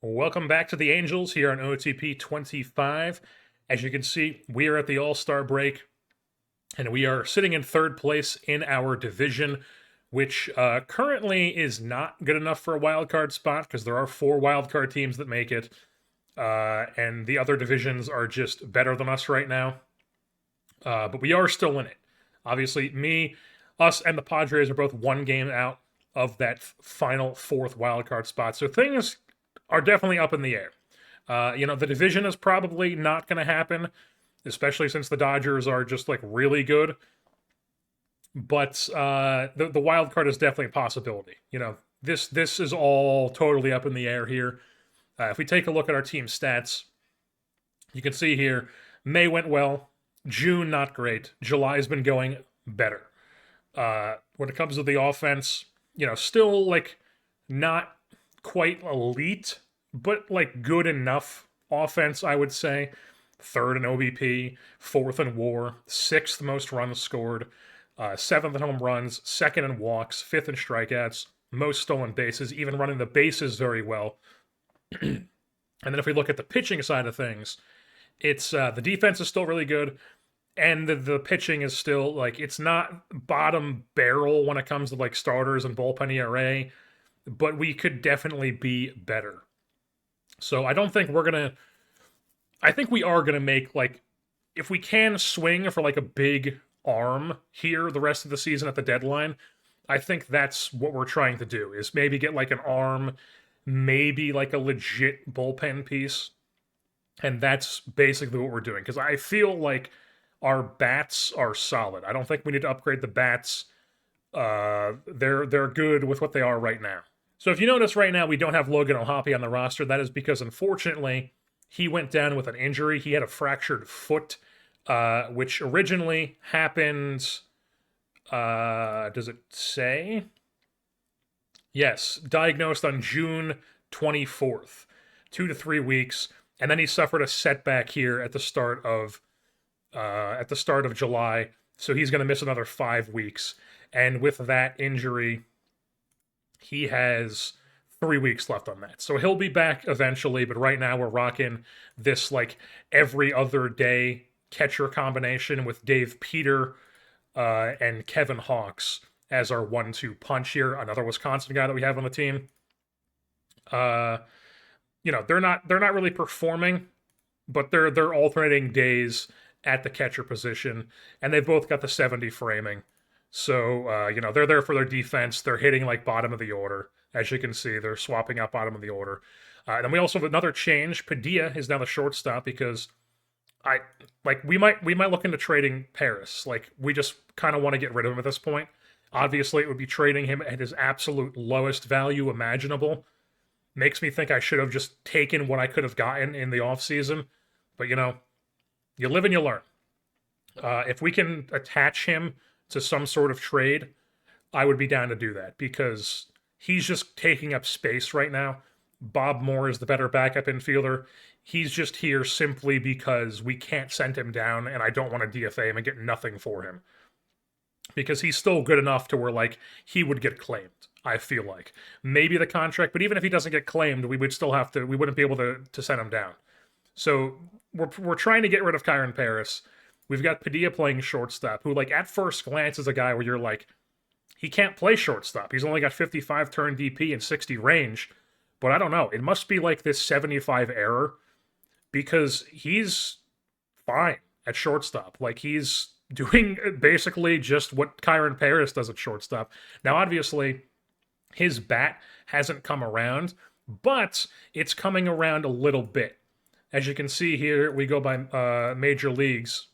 Welcome back to the Angels here on OOTP 25. As you can see, we are at the All-Star break, and we are sitting in third place in our division, which currently is not good enough for a wild card spot because there are four wild card teams that make it, and the other divisions are just better than us right now. But we are still in it. Obviously, us, and the Padres are both one game out of that final fourth wild card spot. So things are definitely up in the air. The division is probably not going to happen, especially since the Dodgers are just like really good. But the wild card is definitely a possibility. This is all totally up in the air here. If we take a look at our team stats, you can see here May went well, June not great, July's been going better. When it comes to the offense, still like not quite elite, but like good enough offense, I would say. Third in OBP, fourth in WAR, sixth most runs scored, seventh in home runs, second in walks, fifth in strikeouts, most stolen bases, even running the bases very well. And then if we look at the pitching side of things, it's the defense is still really good, and the pitching is still like it's not bottom barrel when it comes to like starters and bullpen ERA, but we could definitely be better. So I don't think we're gonna. I think we are gonna make like if we can swing for like a big arm here the rest of the season at the deadline. I think that's what we're trying to do is maybe get like an arm, maybe like a legit bullpen piece, and that's basically what we're doing because I feel like our bats are solid. I don't think we need to upgrade the bats. They're good with what they are right now. So if you notice right now, we don't have Logan O'Hoppe on the roster. That is because, unfortunately, he went down with an injury. He had a fractured foot, which originally happened. Does it say? Yes, diagnosed on June 24th, 2 to 3 weeks, and then he suffered a setback here at the start of July. So he's going to miss another 5 weeks. And with that injury, he has 3 weeks left on that. So he'll be back eventually, but right now we're rocking this like every other day catcher combination with Dave Peter and Kevin Hawks as our 1-2 punch here. Another Wisconsin guy that we have on the team. They're not really performing, but they're alternating days at the catcher position, and they've both got the 70 framing. So, they're there for their defense. They're hitting like bottom of the order. As you can see, they're swapping out bottom of the order. And then we also have another change. Padilla is now the shortstop because we might look into trading Paris. Like we just kind of want to get rid of him at this point. Obviously, it would be trading him at his absolute lowest value imaginable. Makes me think I should have just taken what I could have gotten in the offseason. But you live and you learn. If we can attach him to some sort of trade, I would be down to do that because he's just taking up space right now. Bob Moore is the better backup infielder. He's just here simply because we can't send him down, and I don't want to DFA him and get nothing for him. Because he's still good enough to where, like, he would get claimed, I feel like. Maybe the contract, but even if he doesn't get claimed, we wouldn't be able to send him down. So we're trying to get rid of Kyron Paris. We've got Padilla playing shortstop, who, like, at first glance is a guy where you're like, he can't play shortstop. He's only got 55 turn DP and 60 range. But I don't know. It must be like this 75 error because he's fine at shortstop. Like, he's doing basically just what Kyron Paris does at shortstop. Now, obviously, his bat hasn't come around, but it's coming around a little bit. As you can see here, we go by major leagues.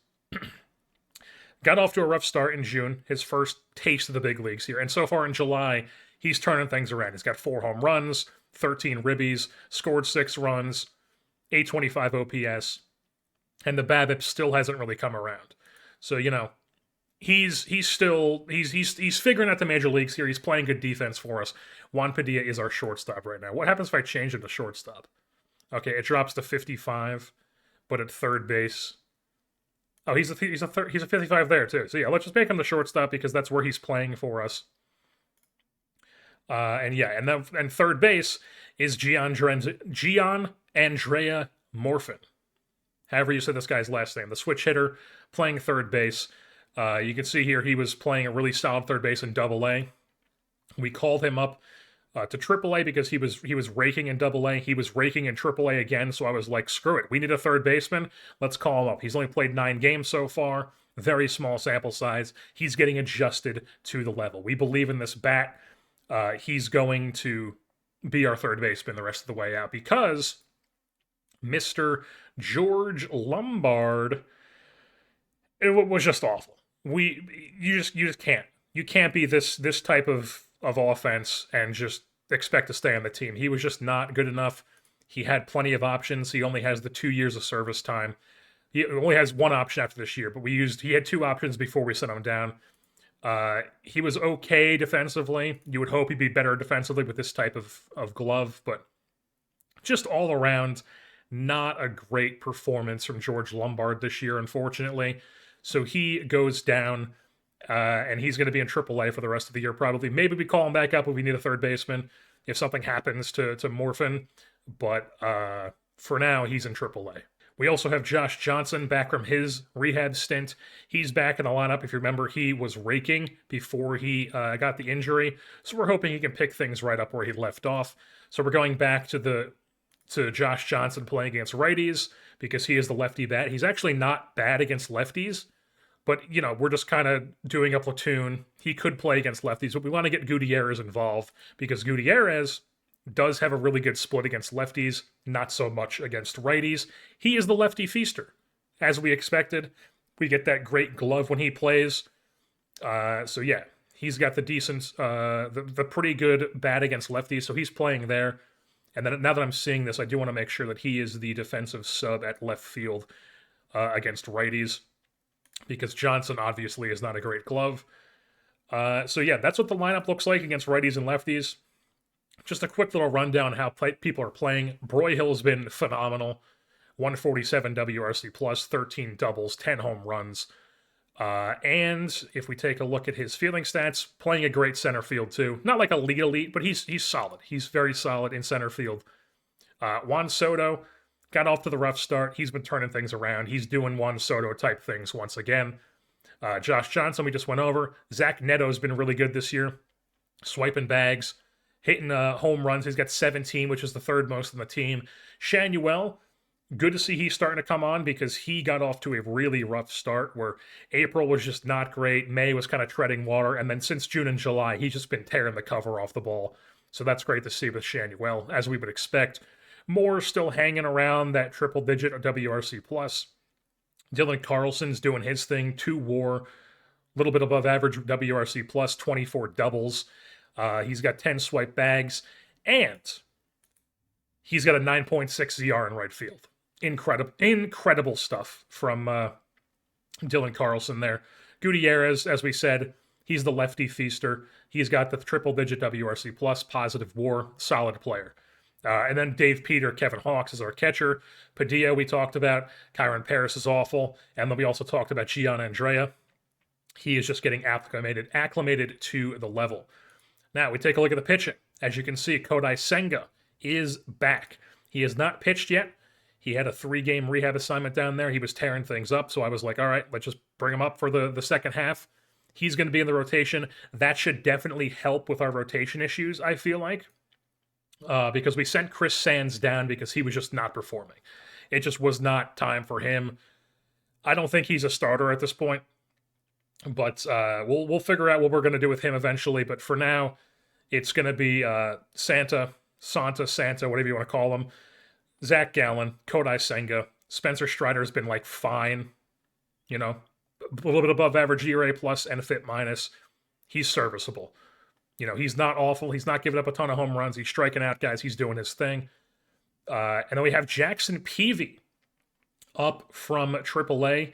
Got off to a rough start in June, his first taste of the big leagues here. And so far in July, he's turning things around. He's got 4 home runs, 13 ribbies, scored 6 runs, 825 OPS, and the BABIP still hasn't really come around. So, he's figuring out the major leagues here. He's playing good defense for us. Juan Padilla is our shortstop right now. What happens if I change him to shortstop? Okay, it drops to 55, but at third base. Oh, he's a 55 there too. So yeah, let's just make him the shortstop because that's where he's playing for us. And third base is Gian Andrea Morfin. However you say this guy's last name, the switch hitter playing third base. You can see here he was playing a really solid third base in Double A. We called him up to Triple A because he was raking in Double A. He was raking in Triple A again, so I was like, screw it. We need a third baseman. Let's call him up. He's only played 9 games so far. Very small sample size. He's getting adjusted to the level. We believe in this bat. He's going to be our third baseman the rest of the way out because Mr. George Lombard, it was just awful. You just can't. You can't be this type of offense and just expect to stay on the team. He was just not good enough. He had plenty of options. He only has the 2 years of service time. He only has one option after this year, but he had 2 options before we sent him down. He was okay defensively. You would hope he'd be better defensively with this type of glove, but just all around, not a great performance from George Lombard this year, unfortunately. So he goes down, and he's going to be in AAA for the rest of the year probably. Maybe we call him back up if we need a third baseman, if something happens to Morfin. But for now, he's in AAA. We also have Josh Johnson back from his rehab stint. He's back in the lineup. If you remember, he was raking before he got the injury. So we're hoping he can pick things right up where he left off. So we're going back to Josh Johnson playing against righties because he is the lefty bat. He's actually not bad against lefties, but, we're just kind of doing a platoon. He could play against lefties, but we want to get Gutierrez involved because Gutierrez does have a really good split against lefties, not so much against righties. He is the lefty feaster. As we expected, we get that great glove when he plays. So yeah, he's got the decent, the pretty good bat against lefties, so he's playing there. And then now that I'm seeing this, I do want to make sure that he is the defensive sub at left field against righties, because Johnson obviously is not a great glove. So yeah, that's what the lineup looks like against righties and lefties. Just a quick little rundown how people are playing. Broyhill's been phenomenal. 147 WRC plus, 13 doubles, 10 home runs. And if we take a look at his fielding stats, playing a great center field too. Not like elite, but he's solid. He's very solid in center field. Juan Soto got off to the rough start. He's been turning things around. He's doing Juan Soto type things once again. Josh Johnson, we just went over. Zach Neto's been really good this year. Swiping bags, hitting home runs. He's got 17, which is the third most on the team. Shanuel, good to see he's starting to come on because he got off to a really rough start where April was just not great. May was kind of treading water. And then since June and July, he's just been tearing the cover off the ball. So that's great to see with Shanuel, as we would expect. Moore still hanging around that triple-digit WRC+. Dylan Carlson's doing his thing, 2 WAR, a little bit above average WRC+, 24 doubles. He's got 10 swipe bags, and he's got a 9.6 ZR in right field. Incredible stuff from Dylan Carlson there. Gutierrez, as we said, he's the lefty feaster. He's got the triple-digit WRC+, positive WAR, solid player. And then Dave Peter, Kevin Hawks is our catcher. Padilla, we talked about. Kyron Paris is awful. And then we also talked about Gian Andrea. He is just getting acclimated to the level. Now, we take a look at the pitching. As you can see, Kodai Senga is back. He has not pitched yet. He had a 3-game rehab assignment down there. He was tearing things up, so I was like, all right, let's just bring him up for the second half. He's going to be in the rotation. That should definitely help with our rotation issues, I feel like, because we sent Chris Sands down because he was just not performing. It just was not time for him. I don't think he's a starter at this point, but we'll figure out what we're going to do with him eventually. But for now, it's going to be Santa, whatever you want to call him, Zach Gallen, Kodai Senga. Spencer Strider has been like fine, a little bit above average ERA plus and FIP minus. He's serviceable. He's not awful. He's not giving up a ton of home runs. He's striking out guys. He's doing his thing. And then we have Jackson Peavy up from AAA.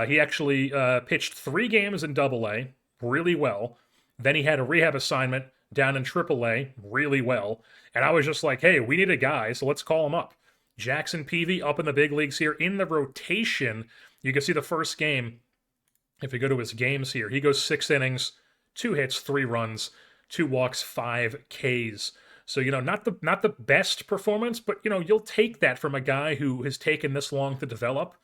He actually pitched 3 games in AA really well. Then he had a rehab assignment down in AAA really well. And I was just like, hey, we need a guy, so let's call him up. Jackson Peavy up in the big leagues here in the rotation. You can see the first game. If you go to his games here, he goes 6 innings, 2 hits, 3 runs, 2 walks, 5 Ks. So, not the best performance, but you'll take that from a guy who has taken this long to develop.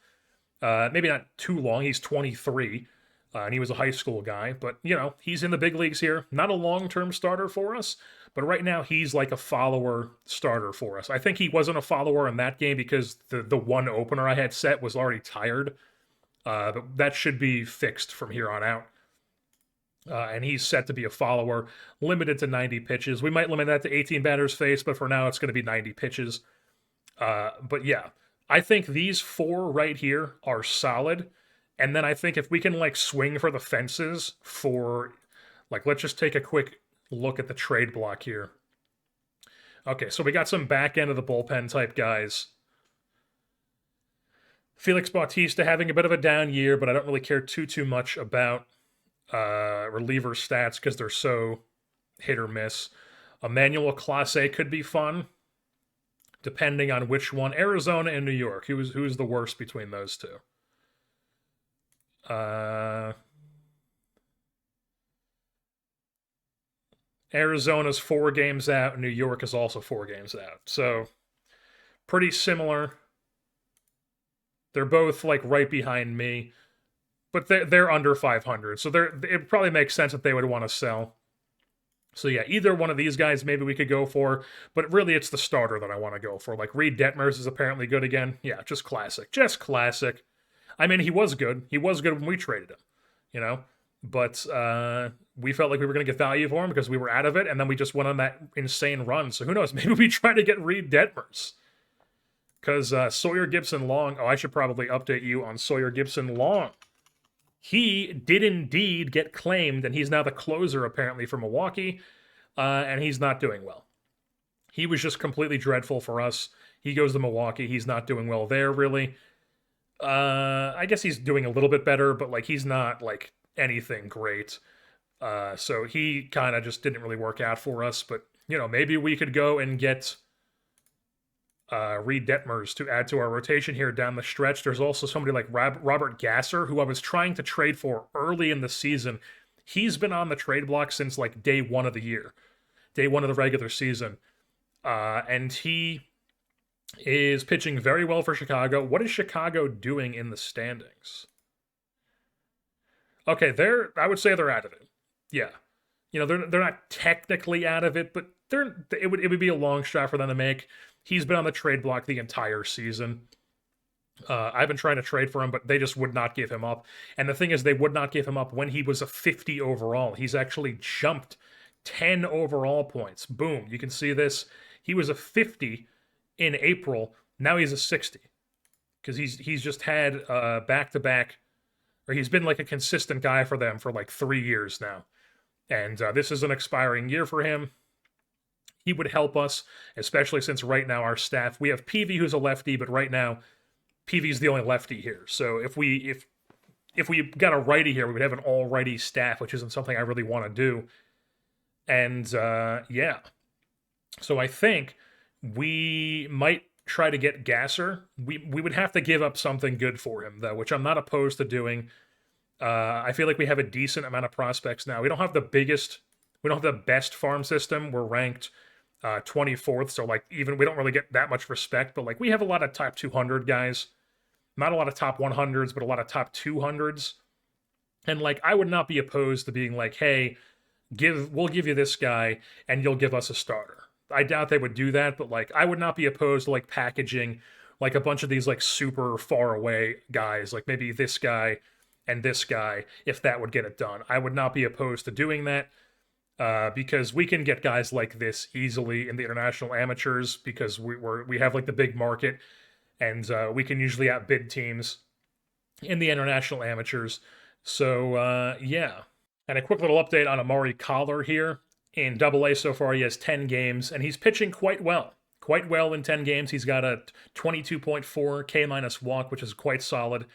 Maybe not too long. He's 23, and he was a high school guy, but he's in the big leagues here. Not a long-term starter for us, but right now he's like a follower starter for us. I think he wasn't a follower in that game because the one opener I had set was already tired. But that should be fixed from here on out. And he's set to be a follower, limited to 90 pitches. We might limit that to 18 batters faced, but for now it's going to be 90 pitches. But yeah, I think these 4 right here are solid. And then I think if we can swing for the fences for let's just take a quick look at the trade block here. Okay, so we got some back end of the bullpen type guys. Felix Bautista having a bit of a down year, but I don't really care too much about reliever stats because they're so hit or miss. Emmanuel Clase could be fun, depending on which one. Arizona and New York. Who's the worst between those two? Arizona's 4 games out. New York is also 4 games out. So pretty similar. They're both right behind me, but they're under 500. So it probably makes sense that they would want to sell. So yeah, either one of these guys maybe we could go for, but really it's the starter that I want to go for. Reed Detmers is apparently good again. Yeah, just classic. Just classic. I mean, he was good. He was good when we traded him, But we felt like we were going to get value for him because we were out of it, and then we just went on that insane run. So who knows? Maybe we try to get Reed Detmers. Because Sawyer Gipson-Long, I should probably update you on Sawyer Gipson-Long. He did indeed get claimed, and he's now the closer, apparently, for Milwaukee, and he's not doing well. He was just completely dreadful for us. He goes to Milwaukee. He's not doing well there, really. I guess he's doing a little bit better, but, he's not, anything great. So he kind of just didn't really work out for us, but, maybe we could go and get Reed Detmers to add to our rotation here down the stretch. There's also somebody like Robert Gasser, who I was trying to trade for early in the season. He's been on the trade block since day 1 of the year, day 1 of the regular season. And he is pitching very well for Chicago. What is Chicago doing in the standings? Okay, I would say they're out of it. Yeah. They're not technically out of it, but it would be a long shot for them to make. He's been on the trade block the entire season. I've been trying to trade for him, but they just would not give him up. And the thing is, they would not give him up when he was a 50 overall. He's actually jumped 10 overall points. Boom. You can see this. He was a 50 in April. Now he's a 60. Because he's just had back-to-back, or he's been a consistent guy for them for 3 years now. And this is an expiring year for him. He would help us, especially since right now our staff, we have PV who's a lefty, but right now PV's the only lefty here. So if we got a righty here, we would have an all righty staff, which isn't something I really want to do. And yeah, so I think we might try to get Gasser. We would have to give up something good for him though, which I'm not opposed to doing. I feel like we have a decent amount of prospects now. We don't have the best farm system. We're ranked 24th, so even we don't really get that much respect, but we have a lot of top 200 guys, not a lot of top 100s, but a lot of top 200s. And I would not be opposed to being hey, we'll give you this guy and you'll give us a starter. I doubt they would do that, but I would not be opposed to packaging a bunch of these super far away guys, maybe this guy and this guy, if that would get it done. I would not be opposed to doing that. Because we can get guys like this easily in the international amateurs because we have the big market, and we can usually outbid teams in the international amateurs. So yeah, and a quick little update on Amari Collar here in AA so far. He has 10 games and he's pitching quite well in 10 games. He's got a 22.4 K- walk, which is quite solid.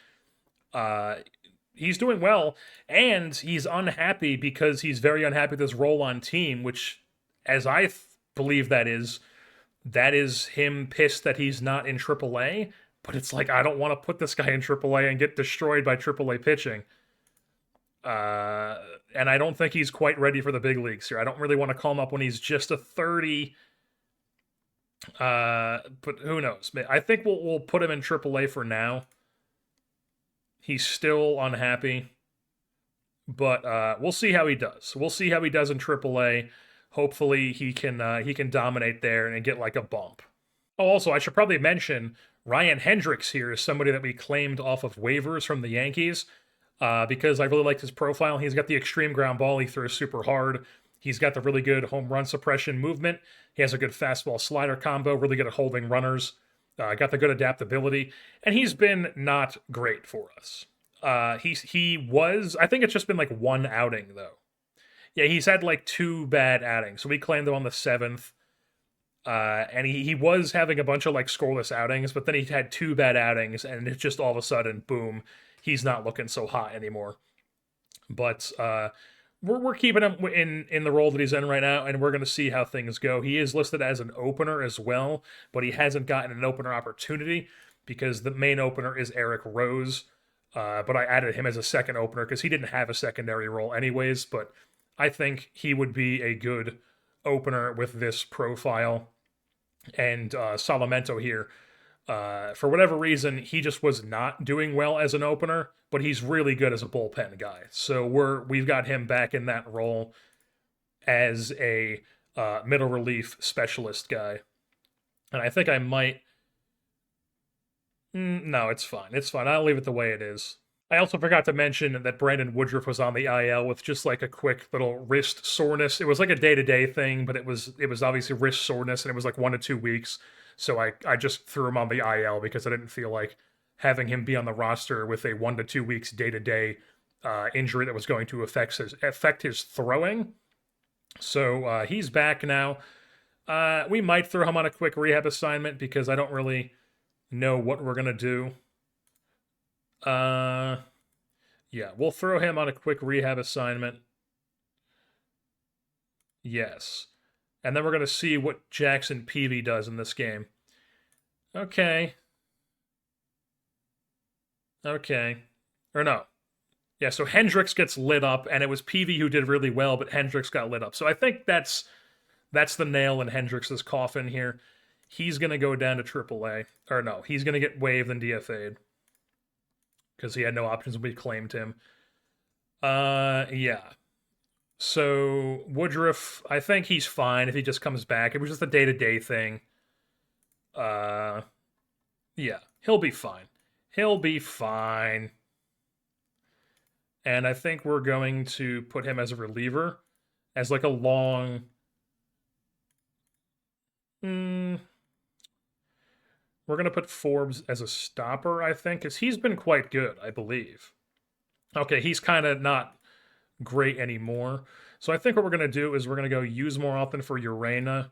He's doing well, and he's unhappy because he's very unhappy with his role on team, which, as I believe that is him pissed that he's not in AAA, but it's I don't want to put this guy in AAA and get destroyed by AAA pitching. And I don't think he's quite ready for the big leagues here. I don't really want to call him up when he's just a 30. But who knows? I think we'll put him in AAA for now. He's still unhappy, but we'll see how he does. We'll see how he does in AAA. Hopefully he can dominate there and get like a bump. Oh, also I should probably mention Ryan Hendricks here is somebody that we claimed off of waivers from the Yankees. Because I really liked his profile. He's got the extreme ground ball. He throws super hard. He's got the really good home run suppression movement. He has a good fastball slider combo, really good at holding runners. Got the good adaptability. And he's been not great for us. He was, I think it's just been like one outing, though. Yeah, he's had like 2 bad outings. So we claimed him on the 7th. And he was having a bunch of like scoreless outings, but then he had 2 bad outings, and it just all of a sudden, boom, he's not looking so hot anymore. But we're keeping him in the role that he's in right now, and we're going to see how things go. He is listed as an opener as well, but he hasn't gotten an opener opportunity because the main opener is Eric Rose. But I added him as a second opener because he didn't have a secondary role anyways. But I think he would be a good opener with this profile. And Salamento here, for whatever reason, he just was not doing well as an opener, but he's really good as a bullpen guy. So we've got him back in that role as a middle relief specialist guy. And I think I might. No, it's fine. It's fine. I'll leave it the way it is. I also forgot to mention that Brandon Woodruff was on the IL with just like a quick little wrist soreness. It was like a day-to-day thing, but it was obviously wrist soreness, and it was like 1 to 2 weeks. So I just threw him on the IL because I didn't feel like having him be on the roster with a 1 to 2 weeks day-to-day injury that was going to affect his throwing. So he's back now. We might throw him on a quick rehab assignment because I don't really know what we're gonna do. Yeah, we'll throw him on a quick rehab assignment. Yes. And then we're going to see what Jackson Peavy does in this game. Okay. Okay. Or no. Yeah, so Hendricks gets lit up, and it was Peavy who did really well, but Hendricks got lit up. So I think that's the nail in Hendricks' coffin here. He's going to go down to AAA. Or no, he's going to get waived and DFA'd. Because he had no options when we claimed him. Yeah. So Woodruff, I think he's fine if he just comes back. It was just a day-to-day thing. Yeah, he'll be fine. He'll be fine. And I think we're going to put him as a reliever, as like a long. We're going to put Forbes as a stopper, I think, because he's been quite good, I believe. Okay, he's kind of not great anymore. So I think what we're going to do is we're going to go use more often for Urena,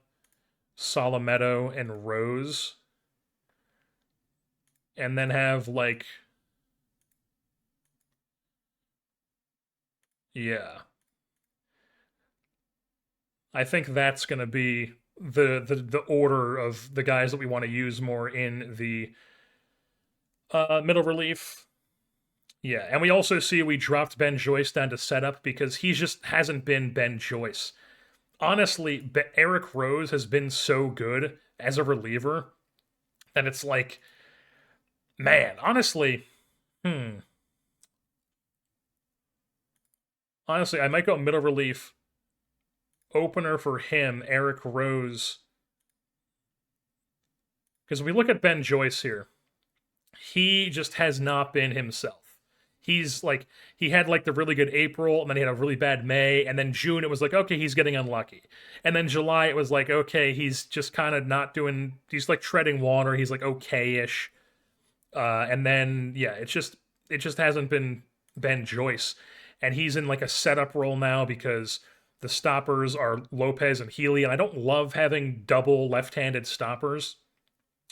Salametto, and Rose. And then have, like... Yeah. I think that's going to be the order of the guys that we want to use more in the middle relief. Yeah, and we also see we dropped Ben Joyce down to setup because he just hasn't been Ben Joyce. Honestly, Eric Rose has been so good as a reliever that it's like, man, honestly, Honestly, I might go middle relief opener for him, Eric Rose. Because when we look at Ben Joyce here, he just has not been himself. He's like, he had like the really good April, and then he had a really bad May, and then June it was like, okay, he's getting unlucky. And then July it was like, okay, he's just kind of not doing, he's like treading water, he's like okay-ish. And then, yeah, it just hasn't been Ben Joyce. And he's in like a setup role now because the stoppers are Lopez and Healy, and I don't love having double left-handed stoppers.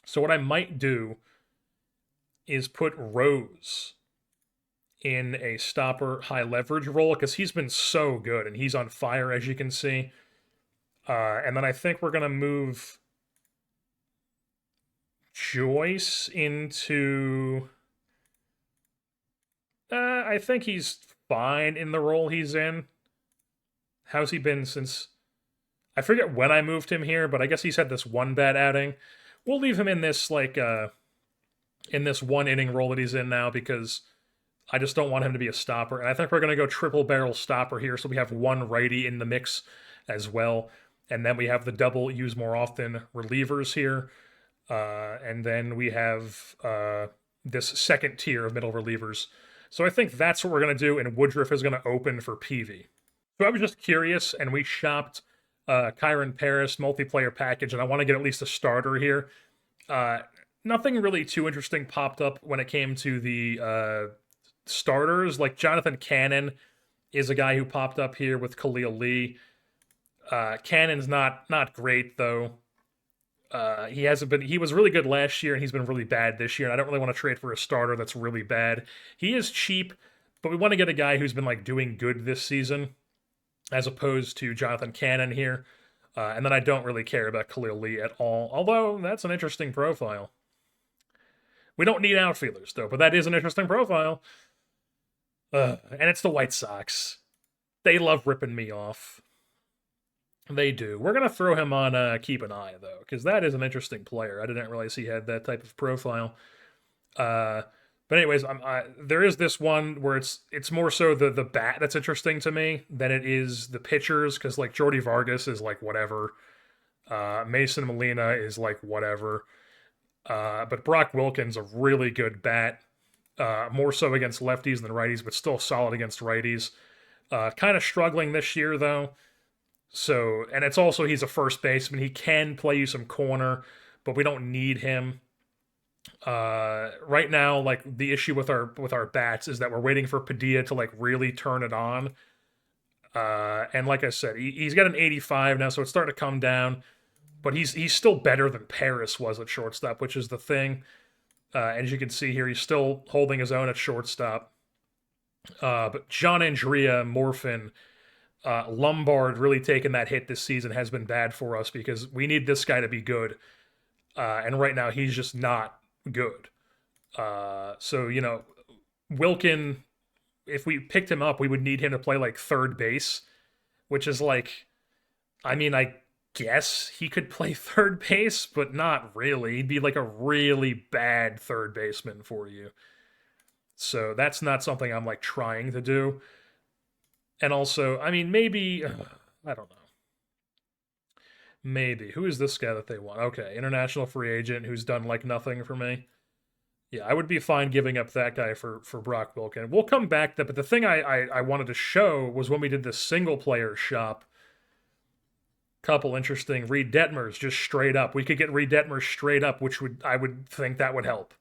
So what I might do is put Rose in a stopper high leverage role because he's been so good and he's on fire, as you can see. And then I think we're going to move Joyce into... I think he's fine in the role he's in. How's he been since... I forget when I moved him here, but I guess he's had this one bad outing. We'll leave him in this, like, in this one-inning role that he's in now because I just don't want him to be a stopper. And I think we're going to go triple barrel stopper here, so we have one righty in the mix as well. And then we have the double use more often relievers here. And then we have this second tier of middle relievers. So I think that's what we're going to do, and Woodruff is going to open for PV. So I was just curious, and we shopped Kyron Paris multiplayer package, and I want to get at least a starter here. Nothing really too interesting popped up when it came to the starters. Like Jonathan Cannon is a guy who popped up here with Khalil Lee. Cannon's not great though. He hasn't been. He was really good last year, and he's been really bad this year. And I don't really want to trade for a starter that's really bad. He is cheap, but we want to get a guy who's been like doing good this season, as opposed to Jonathan Cannon here. And then I don't really care about Khalil Lee at all. Although that's an interesting profile. We don't need outfielders though, but that is an interesting profile. And it's the White Sox. They love ripping me off. They do. We're going to throw him on keep an eye, though, because that is an interesting player. I didn't realize he had that type of profile. But anyways, there is this one where it's more so the bat that's interesting to me than it is the pitchers, because, like, Jordy Vargas is, like, whatever. Mason Molina is, like, whatever. But Brock Wilkins, a really good bat. More so against lefties than righties, but still solid against righties. Kind of struggling this year, though. So, and it's also, he's a first baseman. He can play you some corner, but we don't need him. Right now, like, the issue with our bats is that we're waiting for Padilla to, like, really turn it on. And like I said, he's got an 85 now, so it's starting to come down. But he's still better than Paris was at shortstop, which is the thing. And as you can see here, he's still holding his own at shortstop. But John Andrea, Morphin, Lombard really taking that hit this season has been bad for us because we need this guy to be good. And right now, he's just not good. So, you know, Wilkin, if we picked him up, we would need him to play like third base, which is like, I mean, I guess he could play third base, but not really. He'd be like a really bad third baseman for you. So that's not something I'm like trying to do. And also, I mean, maybe, I don't know. Maybe. Who is this guy that they want? Okay, international free agent who's done like nothing for me. Yeah, I would be fine giving up that guy for Brock Wilkin. We'll come back to that, but the thing I wanted to show was when we did this single player shop. Couple interesting Reed Detmers just straight up. We could get Reed Detmers straight up, which I would think that would help.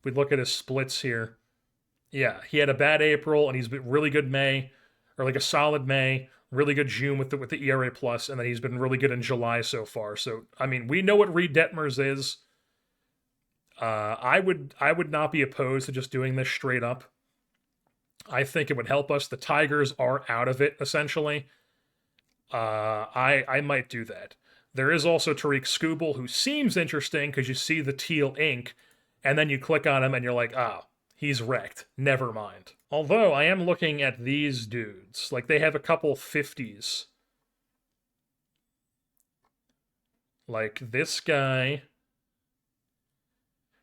We'd look at his splits here. Yeah, he had a bad April and he's been really good May, or like a solid May, really good June with the ERA plus, and then he's been really good in July so far. So I mean, we know what Reed Detmers is. I would not be opposed to just doing this straight up. I think it would help us. The Tigers are out of it essentially. I might do that. There is also Tariq Skubal, who seems interesting because you see the teal ink, and then you click on him and you're like, oh, he's wrecked. Never mind. Although I am looking at these dudes. Like, they have a couple 50s. Like this guy.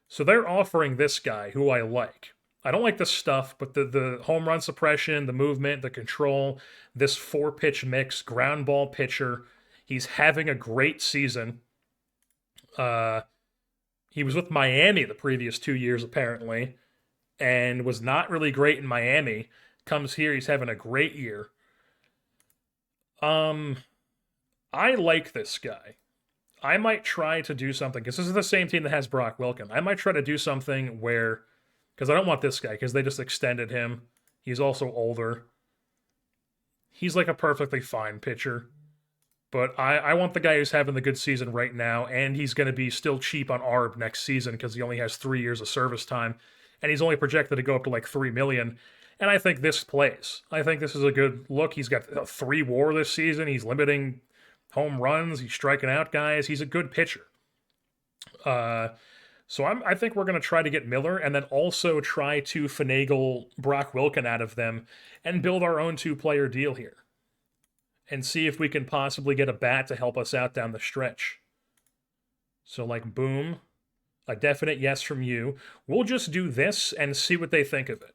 So they're offering this guy, who I like. I don't like the stuff, but the home run suppression, the movement, the control, this 4-pitch mix, ground ball pitcher. He's having a great season. He was with Miami the previous 2 years, apparently, and was not really great in Miami. Comes here, he's having a great year. I like this guy. I might try to do something, because this is the same team that has Brock Wilkin. I might try to do something where, because I don't want this guy, because they just extended him. He's also older. He's like a perfectly fine pitcher. But I want the guy who's having the good season right now, and he's going to be still cheap on ARB next season because he only has 3 years of service time, and he's only projected to go up to like $3 million. And I think this plays. I think this is a good look. He's got a 3 WAR this season. He's limiting home runs. He's striking out guys. He's a good pitcher. So I think we're going to try to get Miller and then also try to finagle Brock Wilken out of them and build our own two-player deal here and see if we can possibly get a bat to help us out down the stretch. So, like, boom, a definite yes from you. We'll just do this and see what they think of it.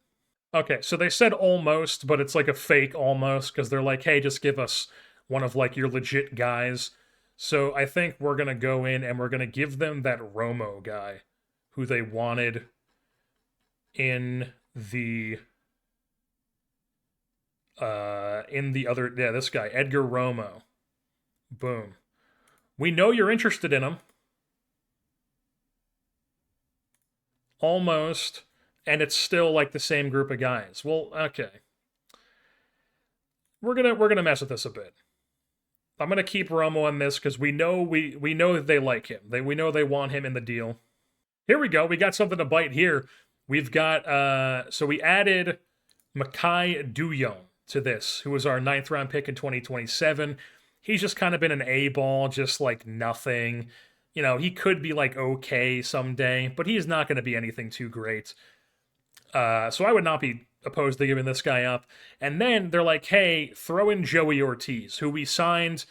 Okay, so they said almost, but it's like a fake almost because they're like, hey, just give us one of like your legit guys. So I think we're going to go in and we're going to give them that Romo guy who they wanted in the other, yeah, this guy, Edgar Romo. Boom. We know you're interested in him. Almost, and it's still like the same group of guys. Well, okay. We're gonna mess with this a bit. I'm gonna keep Romo on this because we know that they like him. We know they want him in the deal. Here we go. We got something to bite here. We've got so we added Makai Duyon to this, who was our 9th round pick in 2027. He's just kind of been an A-ball, just like nothing. You know, he could be like okay someday, but he's not going to be anything too great. So I would not be opposed to giving this guy up. And then they're like, hey, throw in Joey Ortiz, who we signed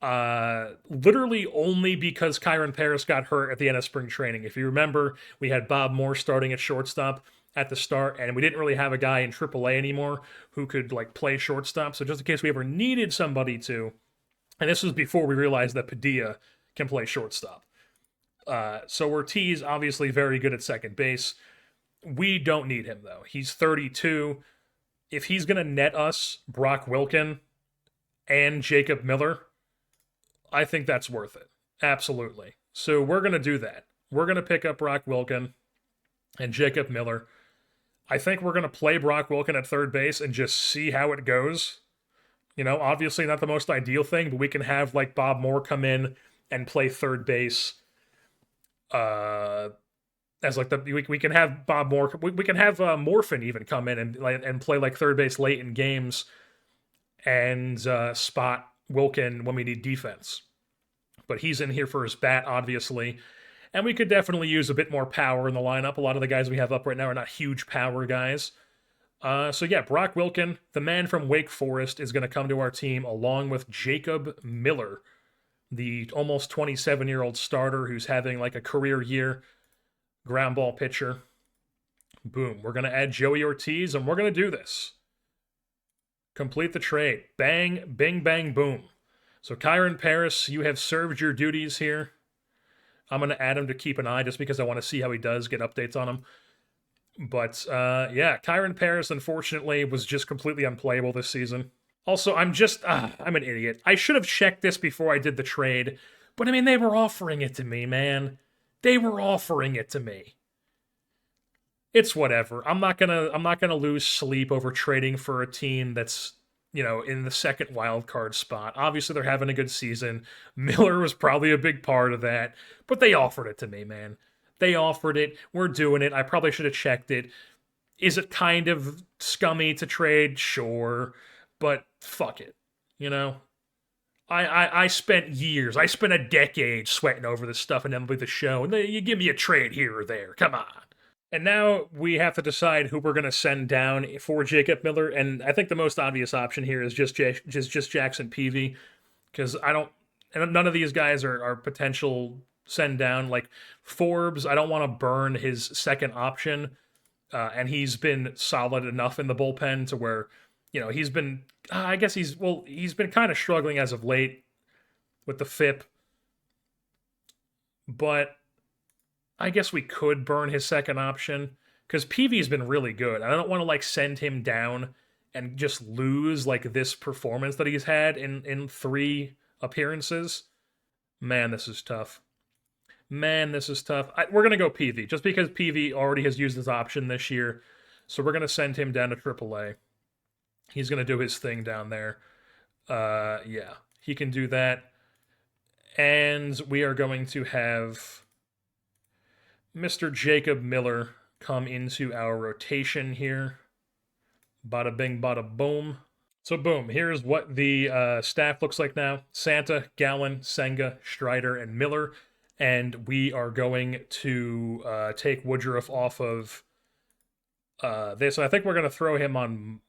literally only because Kyron Paris got hurt at the end of spring training. If you remember, we had Bob Moore starting at shortstop at the start, and we didn't really have a guy in AAA anymore who could like play shortstop. So just in case we ever needed somebody to, and this was before we realized that Padilla can play shortstop. So Ortiz, obviously very good at second base. We don't need him, though. He's 32. If he's going to net us Brock Wilken and Jacob Miller, I think that's worth it. Absolutely. So we're going to do that. We're going to pick up Brock Wilken and Jacob Miller. I think we're going to play Brock Wilken at third base and just see how it goes. You know, obviously not the most ideal thing, but we can have like Bob Moore come in and play third base. As like we can have Bob Moore, we can have Morphin even come in and play like third base late in games, and spot Wilken when we need defense. But he's in here for his bat, obviously, and we could definitely use a bit more power in the lineup. A lot of the guys we have up right now are not huge power guys. So yeah, Brock Wilken, the man from Wake Forest, is going to come to our team along with Jacob Miller, the almost 27-year-old starter who's having like a career year. Ground ball pitcher. Boom. We're going to add Joey Ortiz, and we're going to do this. Complete the trade. Bang, bing, bang, boom. So Kyron Paris, you have served your duties here. I'm going to add him to keep an eye just because I want to see how he does, get updates on him. But, yeah, Kyron Paris, unfortunately, was just completely unplayable this season. Also, I'm an idiot. I should have checked this before I did the trade. But, I mean, they were offering it to me, man. They were offering it to me. It's whatever. I'm not gonna lose sleep over trading for a team that's, you know, in the second wild card spot. Obviously, they're having a good season. Miller was probably a big part of that, but they offered it to me, man. They offered it. We're doing it. I probably should have checked it. Is it kind of scummy to trade? Sure, but fuck it. You know. I spent years, I spent a decade sweating over this stuff in MLB The Show, and you give me a trade here or there. Come on. And now we have to decide who we're going to send down for Jacob Miller, and I think the most obvious option here is just Jackson Peavy, because none of these guys are potential send down. Like Forbes, I don't want to burn his second option, and he's been solid enough in the bullpen to where, you know, he's been, I guess he's been kind of struggling as of late with the FIP. But I guess we could burn his second option because Peavy's been really good. I don't want to like send him down and just lose like this performance that he's had in 3 appearances. Man, this is tough. Man, this is tough. We're going to go Peavy just because Peavy already has used his option this year. So we're going to send him down to AAA. He's going to do his thing down there. Yeah, he can do that. And we are going to have Mr. Jacob Miller come into our rotation here. Bada bing, bada boom. So boom, here's what the staff looks like now. Santa, Gallen, Senga, Strider, and Miller. and we are going to take Woodruff off of this. I think we're going to throw him on.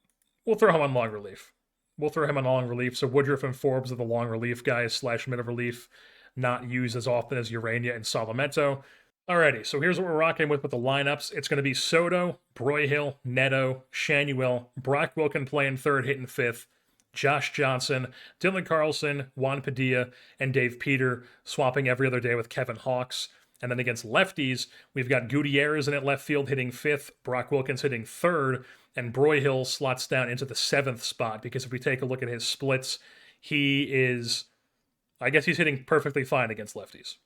We'll throw him on long relief. We'll throw him on long relief. So Woodruff and Forbes are the long relief guys / mid of relief, not used as often as Urania and Salamento. Alrighty, so here's what we're rocking with the lineups. It's going to be Soto, Broyhill, Neto, Shanuel, Brock Wilken playing third, hitting fifth, Josh Johnson, Dylan Carlson, Juan Padilla, and Dave Peter swapping every other day with Kevin Hawks. And then against lefties, we've got Gutierrez in at left field hitting fifth, Brock Wilkins hitting third, and Broyhill slots down into the seventh spot because if we take a look at his splits, he is, I guess he's hitting perfectly fine against lefties.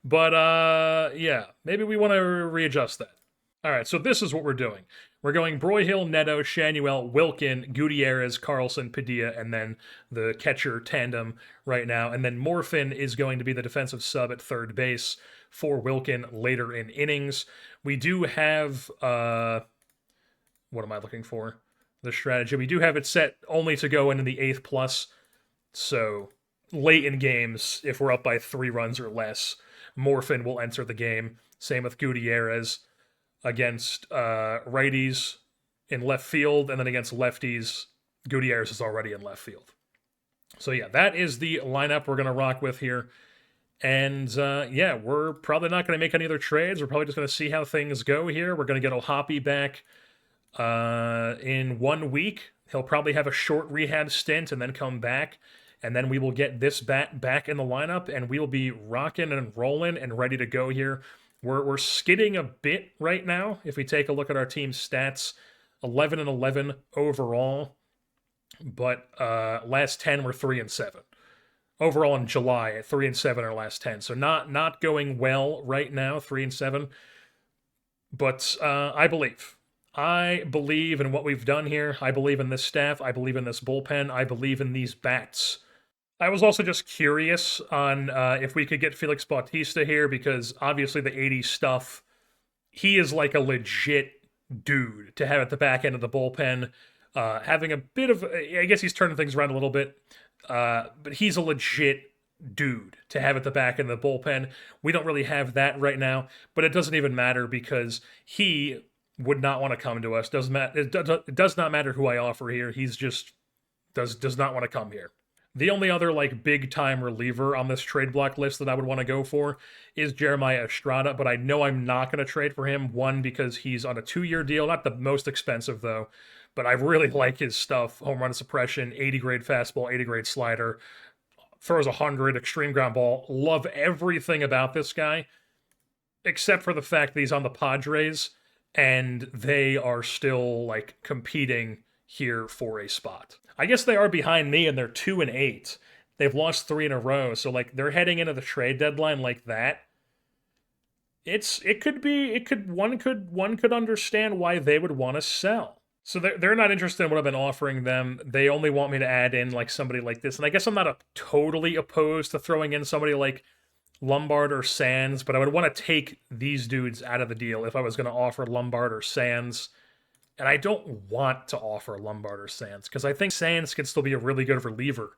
But yeah, maybe we want to readjust that. All right, so this is what we're doing. We're going Broyhill, Neto, Shanuel, Wilken, Gutierrez, Carlson, Padilla, and then the catcher tandem right now. And then Morfin is going to be the defensive sub at third base for Wilken later in innings. We do have, what am I looking for? The strategy. We do have it set only to go into the 8th plus. So late in games, if we're up by 3 runs or less, Morfin will enter the game. Same with Gutierrez against righties in left field, and then against lefties, Gutierrez is already in left field. So yeah, that is the lineup we're going to rock with here. And yeah, we're probably not going to make any other trades. We're probably just going to see how things go here. We're going to get Ohapi back in 1 week. He'll probably have a short rehab stint and then come back. And then we will get this bat back in the lineup, and we'll be rocking and rolling and ready to go here. We're skidding a bit right now. If we take a look at our team's stats, 11-11 overall, but last 10 were 3-7. Overall in July, 3-7 our last 10. So not going well right now, 3-7. But I believe in what we've done here. I believe in this staff. I believe in this bullpen. I believe in these bats. I was also just curious on if we could get Felix Bautista here, because obviously the 80s stuff, he is like a legit dude to have at the back end of the bullpen. Having a bit of, I guess he's turning things around a little bit, but he's a legit dude to have at the back end of the bullpen. We don't really have that right now, but it doesn't even matter because he would not want to come to us. It does not matter who I offer here. He's just does not want to come here. The only other like big time reliever on this trade block list that I would want to go for is Jeremiah Estrada, but I know I'm not going to trade for him. One, because he's on a 2-year deal, not the most expensive though, but I really like his stuff. Home run suppression, 80 grade fastball, 80 grade slider, throws 100, extreme ground ball. Love everything about this guy, except for the fact that he's on the Padres and they are still like competing here for a spot. I guess they are behind me and they're 2-8. They've lost 3 in a row, so like they're heading into the trade deadline like that. One could understand why they would want to sell. So they're not interested in what I've been offering them. They only want me to add in like somebody like this, and I guess I'm not totally opposed to throwing in somebody like Lombard or Sands, but I would want to take these dudes out of the deal if I was going to offer Lombard or Sands. And I don't want to offer Lombard or Sands because I think Sands can still be a really good reliever.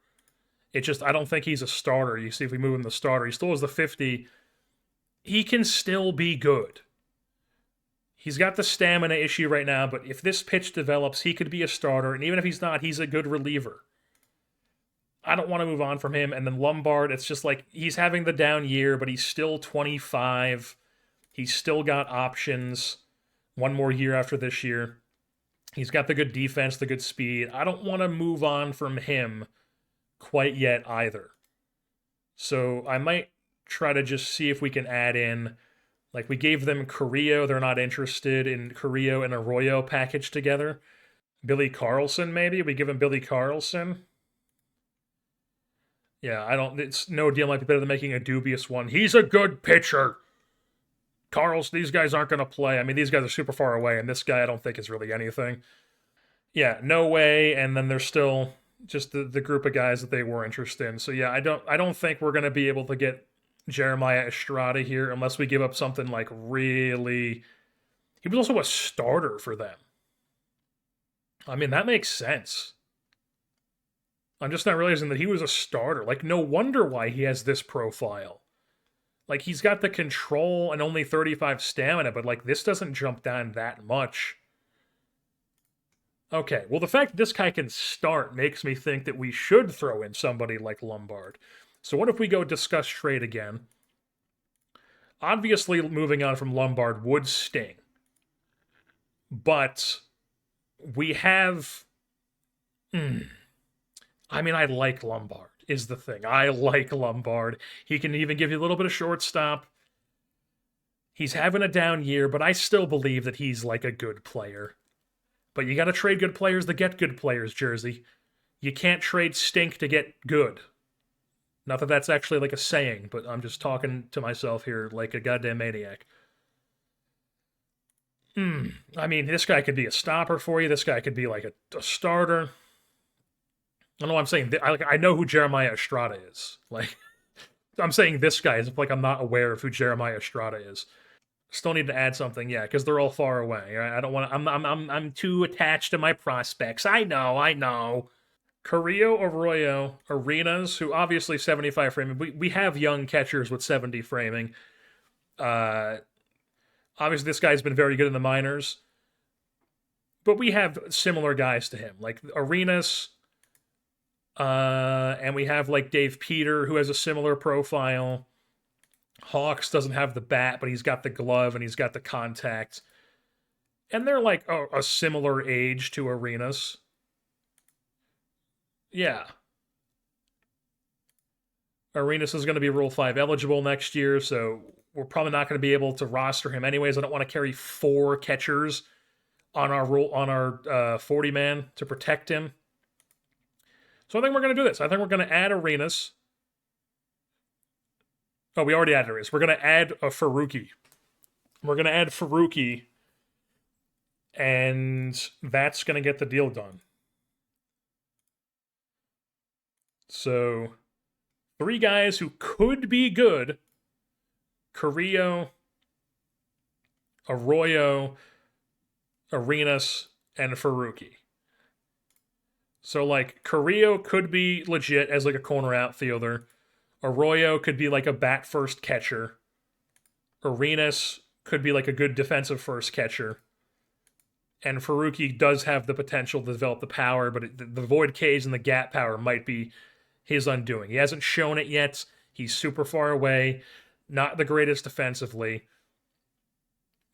It's just I don't think he's a starter. You see, if we move him to starter, he still has the 50. He can still be good. He's got the stamina issue right now, but if this pitch develops, he could be a starter. And even if he's not, he's a good reliever. I don't want to move on from him. And then Lombard, it's just like he's having the down year, but he's still 25. He's still got options. 1 more year after this year. He's got the good defense, the good speed. I don't want to move on from him quite yet either. So I might try to just see if we can add in, like we gave them Carrillo. They're not interested in Carrillo and Arroyo packaged together. Billy Carlson, maybe? We give him Billy Carlson. Yeah, it's no deal might be better than making a dubious one. He's a good pitcher. These guys aren't going to play. I mean, these guys are super far away, and this guy I don't think is really anything. Yeah, no way. And then there's still just the group of guys that they were interested in. So yeah, I don't think we're going to be able to get Jeremiah Estrada here unless we give up something like really. He was also a starter for them. I mean, that makes sense. I'm just not realizing that he was a starter. Like, no wonder why he has this profile. Like, he's got the control and only 35 stamina, but, like, this doesn't jump down that much. Okay, well, the fact that this guy can start makes me think that we should throw in somebody like Lombard. So what if we go discuss trade again? Obviously, moving on from Lombard would sting. But we have... I mean, I like Lombard, is the thing. I like Lombard. He can even give you a little bit of shortstop. He's having a down year, but I still believe that he's like a good player. But you got to trade good players to get good players, Jersey. You can't trade stink to get good. Not that that's actually like a saying, but I'm just talking to myself here like a goddamn maniac. I mean, this guy could be a stopper for you. This guy could be like a starter. I don't know what I'm saying. I know who Jeremiah Estrada is. Like, I'm saying this guy as if like I'm not aware of who Jeremiah Estrada is. Still need to add something, yeah, because they're all far away. I don't want to. I'm too attached to my prospects. I know. Carrillo, Arroyo, Arenas, who obviously 75 framing. We have young catchers with 70 framing. Obviously, this guy's been very good in the minors, but we have similar guys to him, like Arenas, and we have like Dave Peter, who has a similar profile. Hawks doesn't have the bat, but he's got the glove and he's got the contact. And they're like a similar age to Arenas. Yeah. Arenas is going to be Rule 5 eligible next year, so we're probably not going to be able to roster him anyways. I don't want to carry 4 catchers on our 40 man to protect him. So I think we're going to do this. I think we're going to add Arenas. Oh, we already added Arenas. We're going to add a Faruqi. We're going to add Faruqi, and that's going to get the deal done. So, 3 guys who could be good: Carrillo, Arroyo, Arenas, and Faruqi. So, like, Carrillo could be legit as like a corner outfielder. Arroyo could be like a bat first catcher. Arenas could be like a good defensive first catcher. And Faruqi does have the potential to develop the power, but the void Ks and the gap power might be his undoing. He hasn't shown it yet. He's super far away. Not the greatest defensively.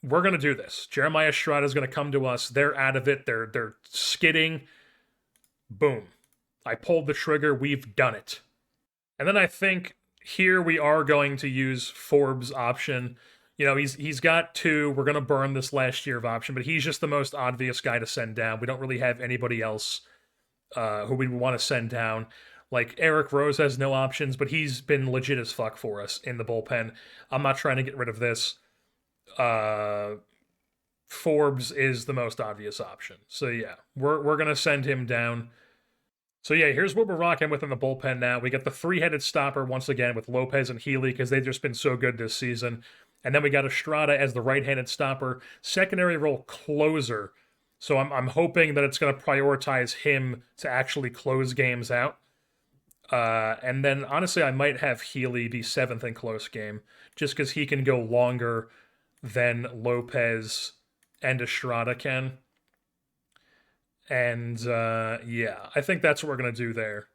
We're going to do this. Jeremiah Estrada is going to come to us. They're out of it. They're skidding. Boom. I pulled the trigger. We've done it. And then I think here we are going to use Forbes' option. You know, he's got 2. We're going to burn this last year of option, but he's just the most obvious guy to send down. We don't really have anybody else who we want to send down. Like, Eric Rose has no options, but he's been legit as fuck for us in the bullpen. I'm not trying to get rid of this. Forbes is the most obvious option. So yeah, we're going to send him down. So yeah, here's what we're rocking with in the bullpen now. We got the 3-headed stopper once again with Lopez and Healy because they've just been so good this season. And then we got Estrada as the right-handed stopper, secondary role closer. So I'm hoping that it's going to prioritize him to actually close games out. And then honestly, I might have Healy be 7th in close game just because he can go longer than Lopez and Estrada can. And yeah, I think that's what we're gonna do there.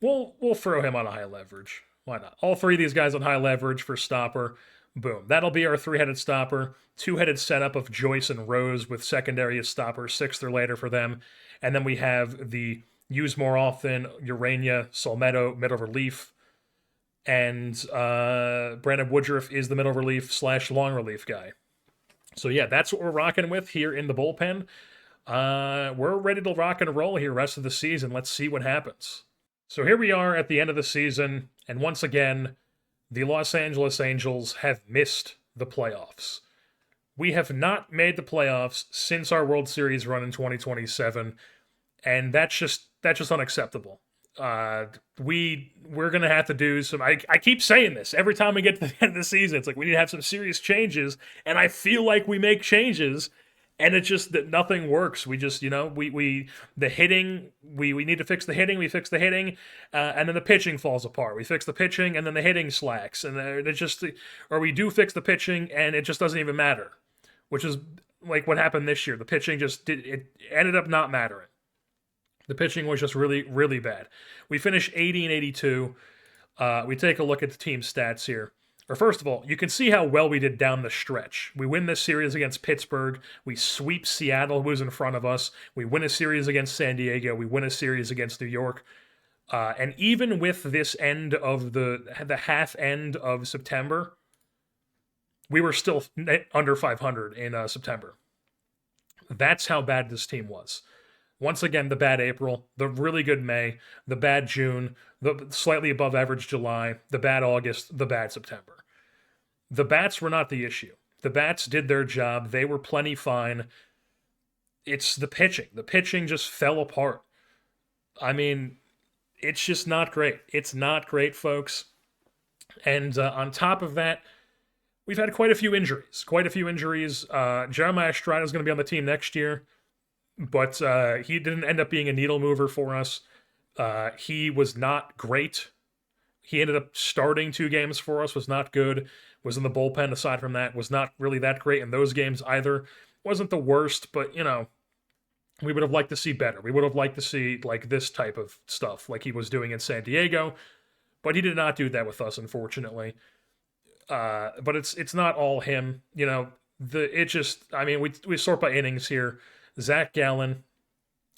We'll throw him on a high leverage. Why not? All 3 of these guys on high leverage for stopper. Boom. That'll be our 3-headed stopper. 2-headed setup of Joyce and Rose with secondary as stopper, 6th or later for them. And then we have the use more often Urania, Solmedo, middle relief. And Brandon Woodruff is the middle relief / long relief guy. So yeah, that's what we're rocking with here in the bullpen. We're ready to rock and roll here rest of the season. Let's see what happens. So here we are at the end of the season, and once again, the Los Angeles Angels have missed the playoffs. We have not made the playoffs since our World Series run in 2027, and that's just unacceptable. We're gonna have to do some. I keep saying this every time we get to the end of the season. It's like we need to have some serious changes, and I feel like we make changes. and it's just that nothing works. We just, we the hitting, we need to fix the hitting. We fix the hitting, and then the pitching falls apart. We fix the pitching, and then the hitting slacks, and it just, or we do fix the pitching, and it just doesn't even matter, which is like what happened this year. The pitching just it ended up not mattering. The pitching was just really, really bad. We finished 80 and 82. We take a look at the team stats here. Or first of all, you can see how well we did down the stretch. We win this series against Pittsburgh. We sweep Seattle, who's in front of us. We win a series against San Diego. We win a series against New York. And even with this end of the half end of September, we were still under 500 in September. That's how bad this team was. Once again, the bad April, the really good May, the bad June, the slightly above average July, the bad August, the bad September. The bats were not the issue. The bats did their job. They were plenty fine. It's the pitching. The pitching just fell apart. I mean, it's just not great. It's not great, folks. And on top of that, we've had quite a few injuries. Jeremiah Strider is going to be on the team next year, but he didn't end up being a needle mover for us. He was not great. He ended up starting 2 games for us, was not good. Was in the bullpen aside from that, was not really that great in those games either. Wasn't the worst, but, we would have liked to see better. We would have liked to see, like, this type of stuff like he was doing in San Diego, but he did not do that with us, unfortunately. But it's not all him, we sort by innings here. Zach Gallen,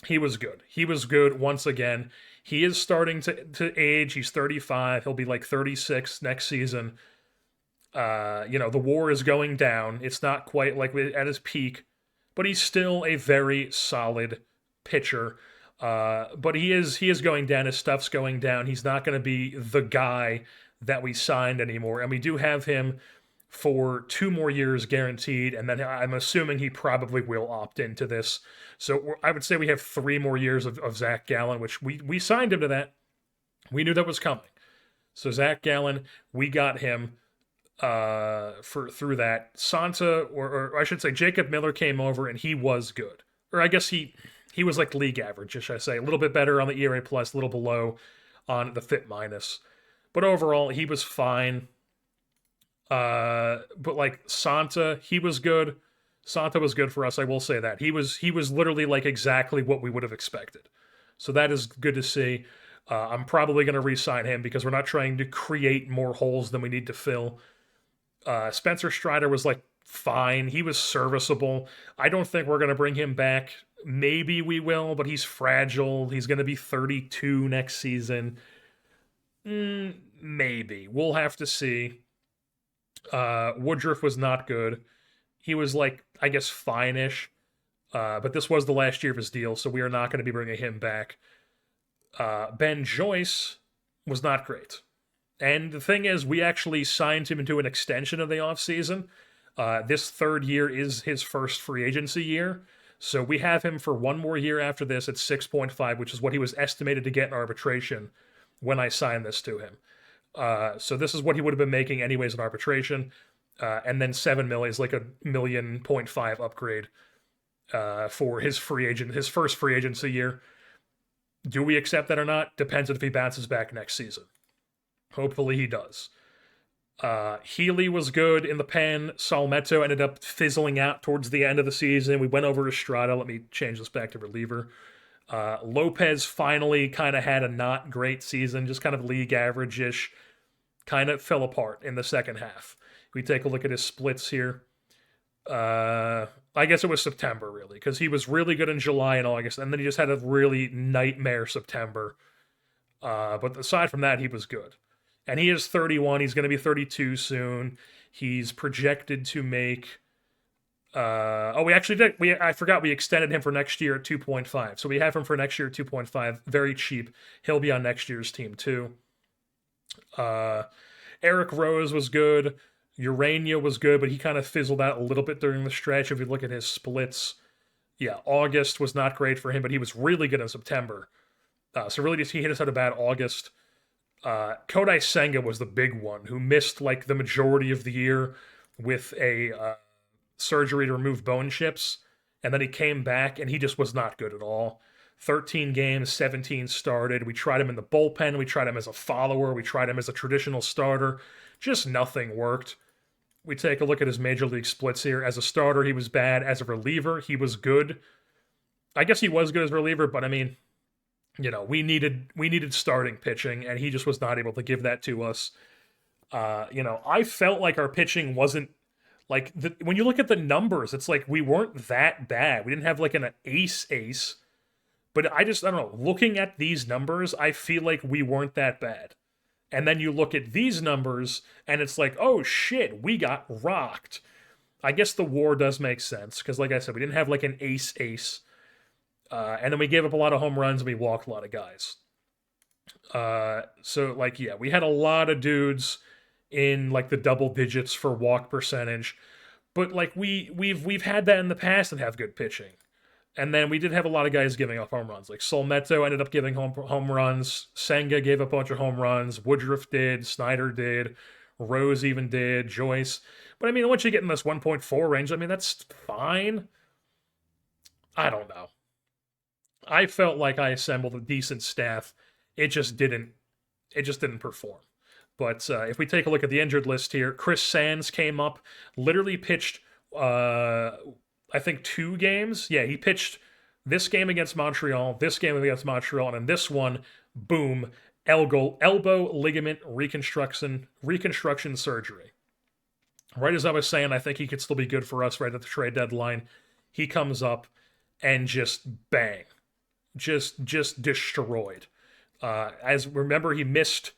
he was good. He was good once again. He is starting to age. He's 35. He'll be like 36 next season. The WAR is going down. It's not quite like at his peak, but he's still a very solid pitcher. But he is going down. His stuff's going down. He's not going to be the guy that we signed anymore. And we do have him for 2 more years guaranteed, and then I'm assuming he probably will opt into this. So I would say we have 3 more years of Zach Gallen, which we signed him to that. We knew that was coming. So Zach Gallen, we got him through that. Santa, or I should say Jacob Miller came over, and he was good. Or I guess he was like league average, should I say. A little bit better on the ERA+, a little below on the FIP-. But overall, he was fine. But like Santa, he was good. Santa was good for us, I will say that. He was literally like exactly what we would have expected. So that is good to see. I'm probably going to re-sign him because we're not trying to create more holes than we need to fill. Spencer Strider was like fine. He was serviceable. I don't think we're going to bring him back. Maybe we will, but he's fragile. He's going to be 32 next season. Maybe. We'll have to see. Woodruff was not good. He was like, I guess, fine-ish. But this was the last year of his deal, so we are not going to be bringing him back. Ben Joyce was not great. And the thing is, we actually signed him into an extension of the offseason. This 3rd year is his first free agency year. So we have him for 1 more year after this at 6.5, which is what he was estimated to get in arbitration when I signed this to him. So this is what he would have been making anyways in arbitration. And then $7 million is like $1.5 million upgrade for his first free agency year. Do we accept that or not? Depends on if he bounces back next season. Hopefully he does. Healy was good in the pen. Salmetto ended up fizzling out towards the end of the season. We went over Estrada. Let me change this back to reliever. Lopez finally kind of had a not great season, just kind of league average-ish. Kind of fell apart in the second half. We take a look at his splits here. I guess it was September, really, because he was really good in July and August, and then he just had a really nightmare September. But aside from that, he was good. And he is 31. He's going to be 32 soon. He's projected to make... we actually did. I forgot we extended him for next year at 2.5. So we have him for next year at 2.5. Very cheap. He'll be on next year's team, too. Eric Rose was good. Urania was good, but he kind of fizzled out a little bit during the stretch. If you look at his splits, yeah, August was not great for him, but he was really good in September. So really, he hit us at a bad August. Kodai Senga was the big one, who missed like the majority of the year with a surgery to remove bone chips, and then he came back, and he just was not good at all. 13 games, 17 started. We tried him in the bullpen. We tried him as a follower. We tried him as a traditional starter. Just nothing worked. We take a look at his major league splits here. As a starter, he was bad. As a reliever, he was good. I guess he was good as a reliever, but I mean, we needed starting pitching, and he just was not able to give that to us. I felt like our pitching wasn't like when you look at the numbers, it's like we weren't that bad. We didn't have like an ace, but I don't know. Looking at these numbers, I feel like we weren't that bad. And then you look at these numbers, and it's like, oh shit, we got rocked. I guess the WAR does make sense because, like I said, we didn't have like an ace. And then we gave up a lot of home runs and we walked a lot of guys. We had a lot of dudes in like the double digits for walk percentage, but like we've had that in the past and have good pitching. And then we did have a lot of guys giving up home runs. Like Solmeto ended up giving home runs. Senga gave a bunch of home runs. Woodruff did. Snyder did. Rose even did. Joyce. But I mean, once you get in this 1.4 range, I mean, that's fine. I don't know. I felt like I assembled a decent staff. It just didn't perform. But if we take a look at the injured list here, Chris Sands came up, literally pitched, I think 2 games. Yeah, he pitched this game against Montreal, this game against Montreal, and in this one, boom, elbow ligament reconstruction surgery. Right as I was saying, I think he could still be good for us right at the trade deadline. He comes up and just bang, just destroyed. Remember, he missed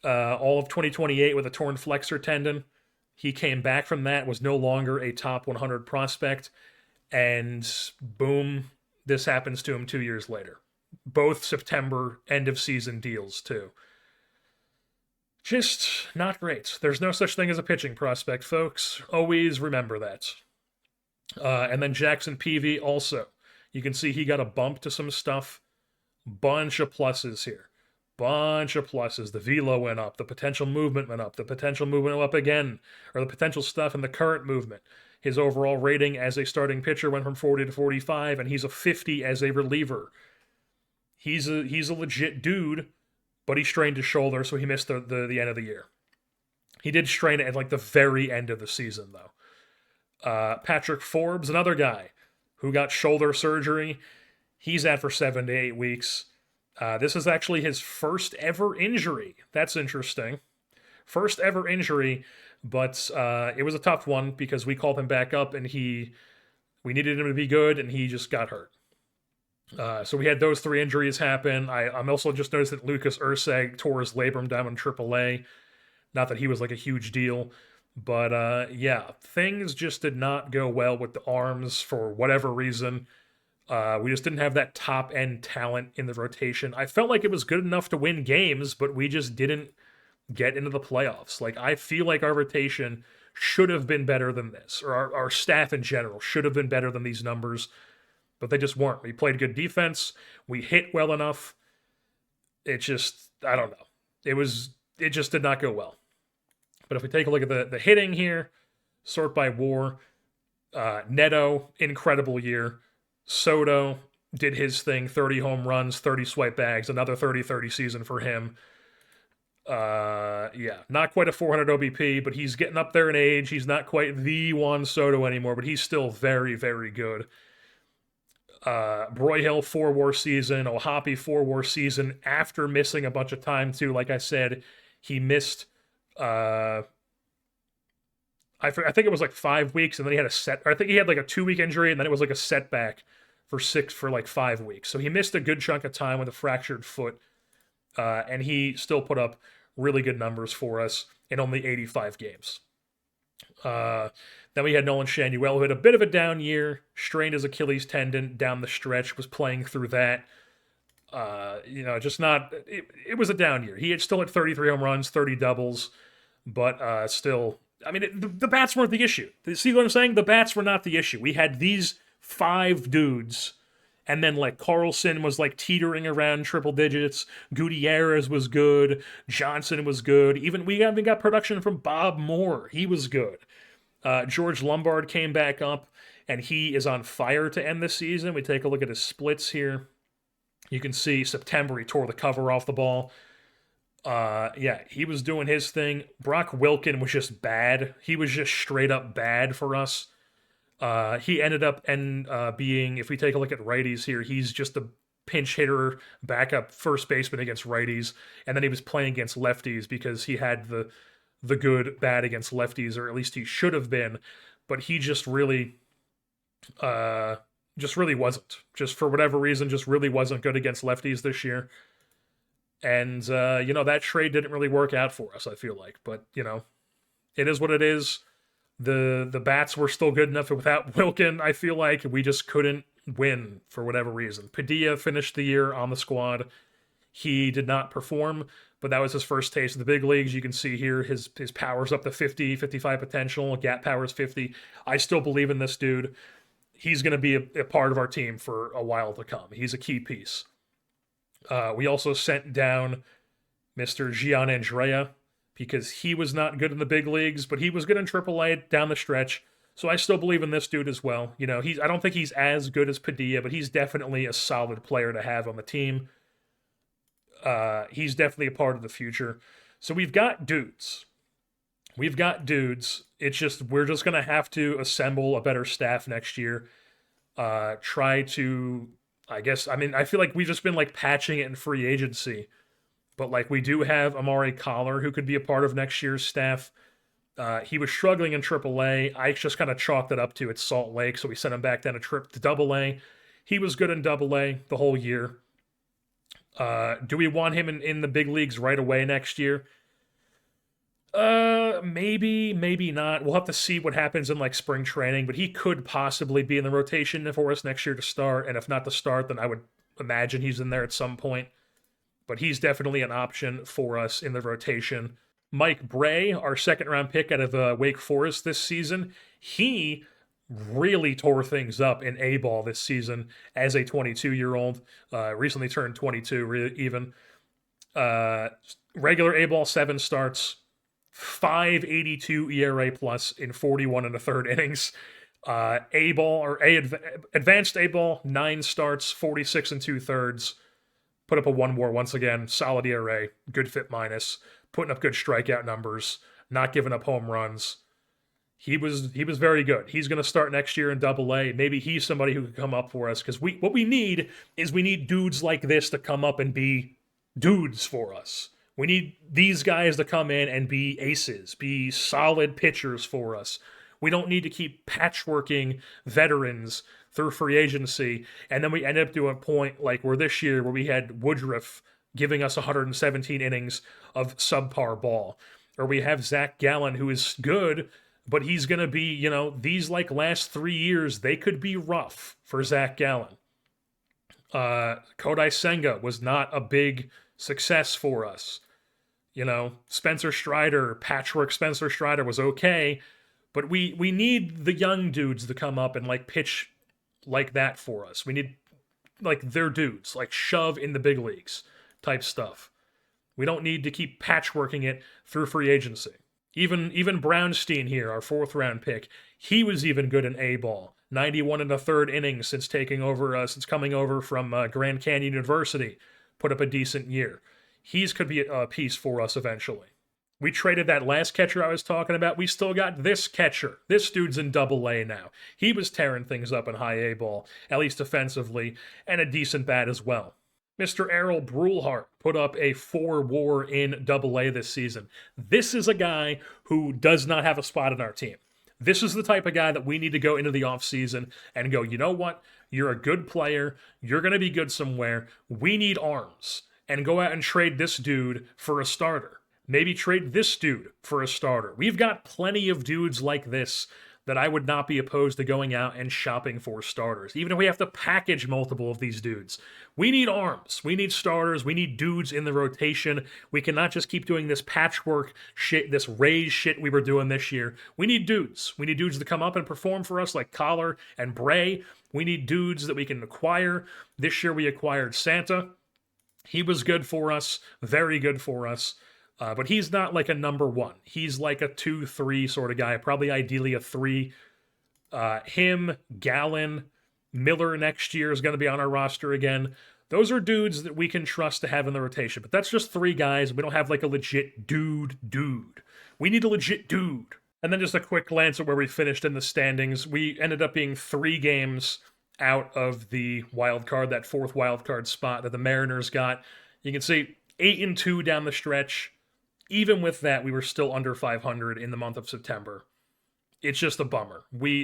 all of 2028 with a torn flexor tendon. He came back from that, was no longer a top 100 prospect, and boom, this happens to him 2 years later. Both September end of season deals too. Just not great. There's no such thing as a pitching prospect, folks. Always remember that. And then Jackson Peavy also. You can see he got a bump to some stuff. Bunch of pluses here. Bunch of pluses. The velo went up. The potential movement went up. The potential movement went up again. Or the potential stuff in the current movement. His overall rating as a starting pitcher went from 40 to 45, and he's a 50 as a reliever. He's a legit dude, but he strained his shoulder, so he missed the end of the year. He did strain it at like the very end of the season, though. Patrick Forbes, another guy who got shoulder surgery. He's out for 7 to 8 weeks. This is actually his first ever injury. That's interesting. First ever injury, but it was a tough one because we called him back up and we needed him to be good, and he just got hurt. So we had those 3 injuries happen. I'm also just noticed that Lucas Urseg tore his labrum down in AAA. Not that he was like a huge deal, but yeah, things just did not go well with the arms for whatever reason. We just didn't have that top-end talent in the rotation. I felt like it was good enough to win games, but we just didn't get into the playoffs. Like, I feel like our rotation should have been better than this, or our staff in general should have been better than these numbers, but they just weren't. We played good defense. We hit well enough. It just, I don't know. It just did not go well. But if we take a look at the hitting here, sort by WAR, Neto, incredible year. Soto did his thing, 30 home runs, 30 swipe bags, another 30-30 season for him. Yeah, not quite a 400 OBP, but he's getting up there in age. He's not quite the Juan Soto anymore, but he's still very, very good. Broyhill 4-WAR season, Ohapi 4-WAR season after missing a bunch of time too. Like I said, he missed I think it was like 5 weeks, and then he had I think he had like a 2-week injury, and then it was like a setback for like 5 weeks. So he missed a good chunk of time with a fractured foot, and he still put up really good numbers for us in only 85 games. Then we had Nolan Shanuel, who had a bit of a down year, strained his Achilles tendon down the stretch, was playing through that. Just not, it was a down year. He had still had 33 home runs, 30 doubles, but still, I mean, the bats weren't the issue. See what I'm saying? The bats were not the issue. We had these 5 dudes, and then like Carlson was like teetering around triple digits. Gutierrez was good. Johnson was good. We even got production from Bob Moore. He was good. George Lombard came back up, and he is on fire to end the season. We take a look at his splits here. You can see September, he tore the cover off the ball. Yeah, he was doing his thing. Brock Wilken was just bad. He was just straight up bad for us. He ended up being, if we take a look at righties here, he's just a pinch hitter, backup first baseman against righties, and then he was playing against lefties because he had the good bat against lefties, or at least he should have been, but he just really wasn't. Just for whatever reason, just really wasn't good against lefties this year. And that trade didn't really work out for us, I feel like. But, it is what it is. The bats were still good enough without Wilken. I feel like we just couldn't win for whatever reason. Padilla finished the year on the squad. He did not perform, but that was his first taste of the big leagues. You can see here his power's up to 50, 55 potential. Gap power's 50. I still believe in this dude. He's going to be a part of our team for a while to come. He's a key piece. We also sent down Mr. Gian Andrea because he was not good in the big leagues, but he was good in AAA down the stretch. So I still believe in this dude as well. I don't think he's as good as Padilla, but he's definitely a solid player to have on the team. He's definitely a part of the future. So we've got dudes. It's just, we're just going to have to assemble a better staff next year. Try to, I feel like we've just been patching it in free agency. But we do have Amari Collar, who could be a part of next year's staff. He was struggling in AAA. I just kind of chalked it up to it's Salt Lake, so we sent him back down a trip to AA. He was good in AA the whole year. Do we want him in the big leagues right away next year? Maybe, maybe not. We'll have to see what happens in spring training, but he could possibly be in the rotation for us next year to start, and if not to start, then I would imagine he's in there at some point. But he's definitely an option for us in the rotation. Mike Bray, our second-round pick out of Wake Forest this season, he really tore things up in A-ball this season as a 22-year-old. Recently turned 22 even. Regular A-ball 7 starts, 5.82 ERA plus in 41 and a third innings. A-ball or advanced A-ball 9 starts, 46 and 2/3. Put up a 1 WAR once again, solid ERA, good FIP minus, putting up good strikeout numbers, not giving up home runs. He was very good. He's going to start next year in AA. Maybe he's somebody who could come up for us, because what we need dudes like this to come up and be dudes for us. We need these guys to come in and be aces, be solid pitchers for us. We don't need to keep patchworking veterans through free agency, and then we end up to a point like where this year, where we had Woodruff giving us 117 innings of subpar ball, or we have Zach Gallen, who is good, but he's going to be, these last 3 years, they could be rough for Zach Gallen. Kodai Senga was not a big success for us. Spencer Strider, patchwork Spencer Strider was okay, but we need the young dudes to come up and pitch like that for us. We need their dudes, shove in the big leagues type stuff. We don't need to keep patchworking it through free agency. Even Brownstein here, our 4th round pick, he was even good in A-ball. 91 and a third innings since coming over from Grand Canyon University. Put up a decent year. He's could be a piece for us eventually. We traded that last catcher I was talking about. We still got this catcher. This dude's in AA now. He was tearing things up in high A-ball, at least offensively, and a decent bat as well. Mr. Errol Brulhart put up a 4 WAR in AA this season. This is a guy who does not have a spot in our team. This is the type of guy that we need to go into the offseason and go, you know what? You're a good player. You're going to be good somewhere. We need arms. And go out and trade this dude for a starter. Maybe trade this dude for a starter. We've got plenty of dudes like this that I would not be opposed to going out and shopping for starters, even if we have to package multiple of these dudes. We need arms. We need starters. We need dudes in the rotation. We cannot just keep doing this patchwork shit, this Rays shit we were doing this year. We need dudes. We need dudes to come up and perform for us like Collar and Bray. We need dudes that we can acquire. This year we acquired Santa. He was good for us, very good for us. But he's not like a number one. He's like a 2-3 sort of guy, probably ideally a 3. Him, Gallen, Miller next year is going to be on our roster again. Those are dudes that we can trust to have in the rotation. But that's just 3 guys. We don't have like a legit dude. We need a legit dude. And then just a quick glance at where we finished in the standings. We ended up being 3 games out of the wild card, that 4th wild card spot that the Mariners got. You can see 8-2 down the stretch. Even with that, we were still under 500 in the month of September. It's just a bummer. I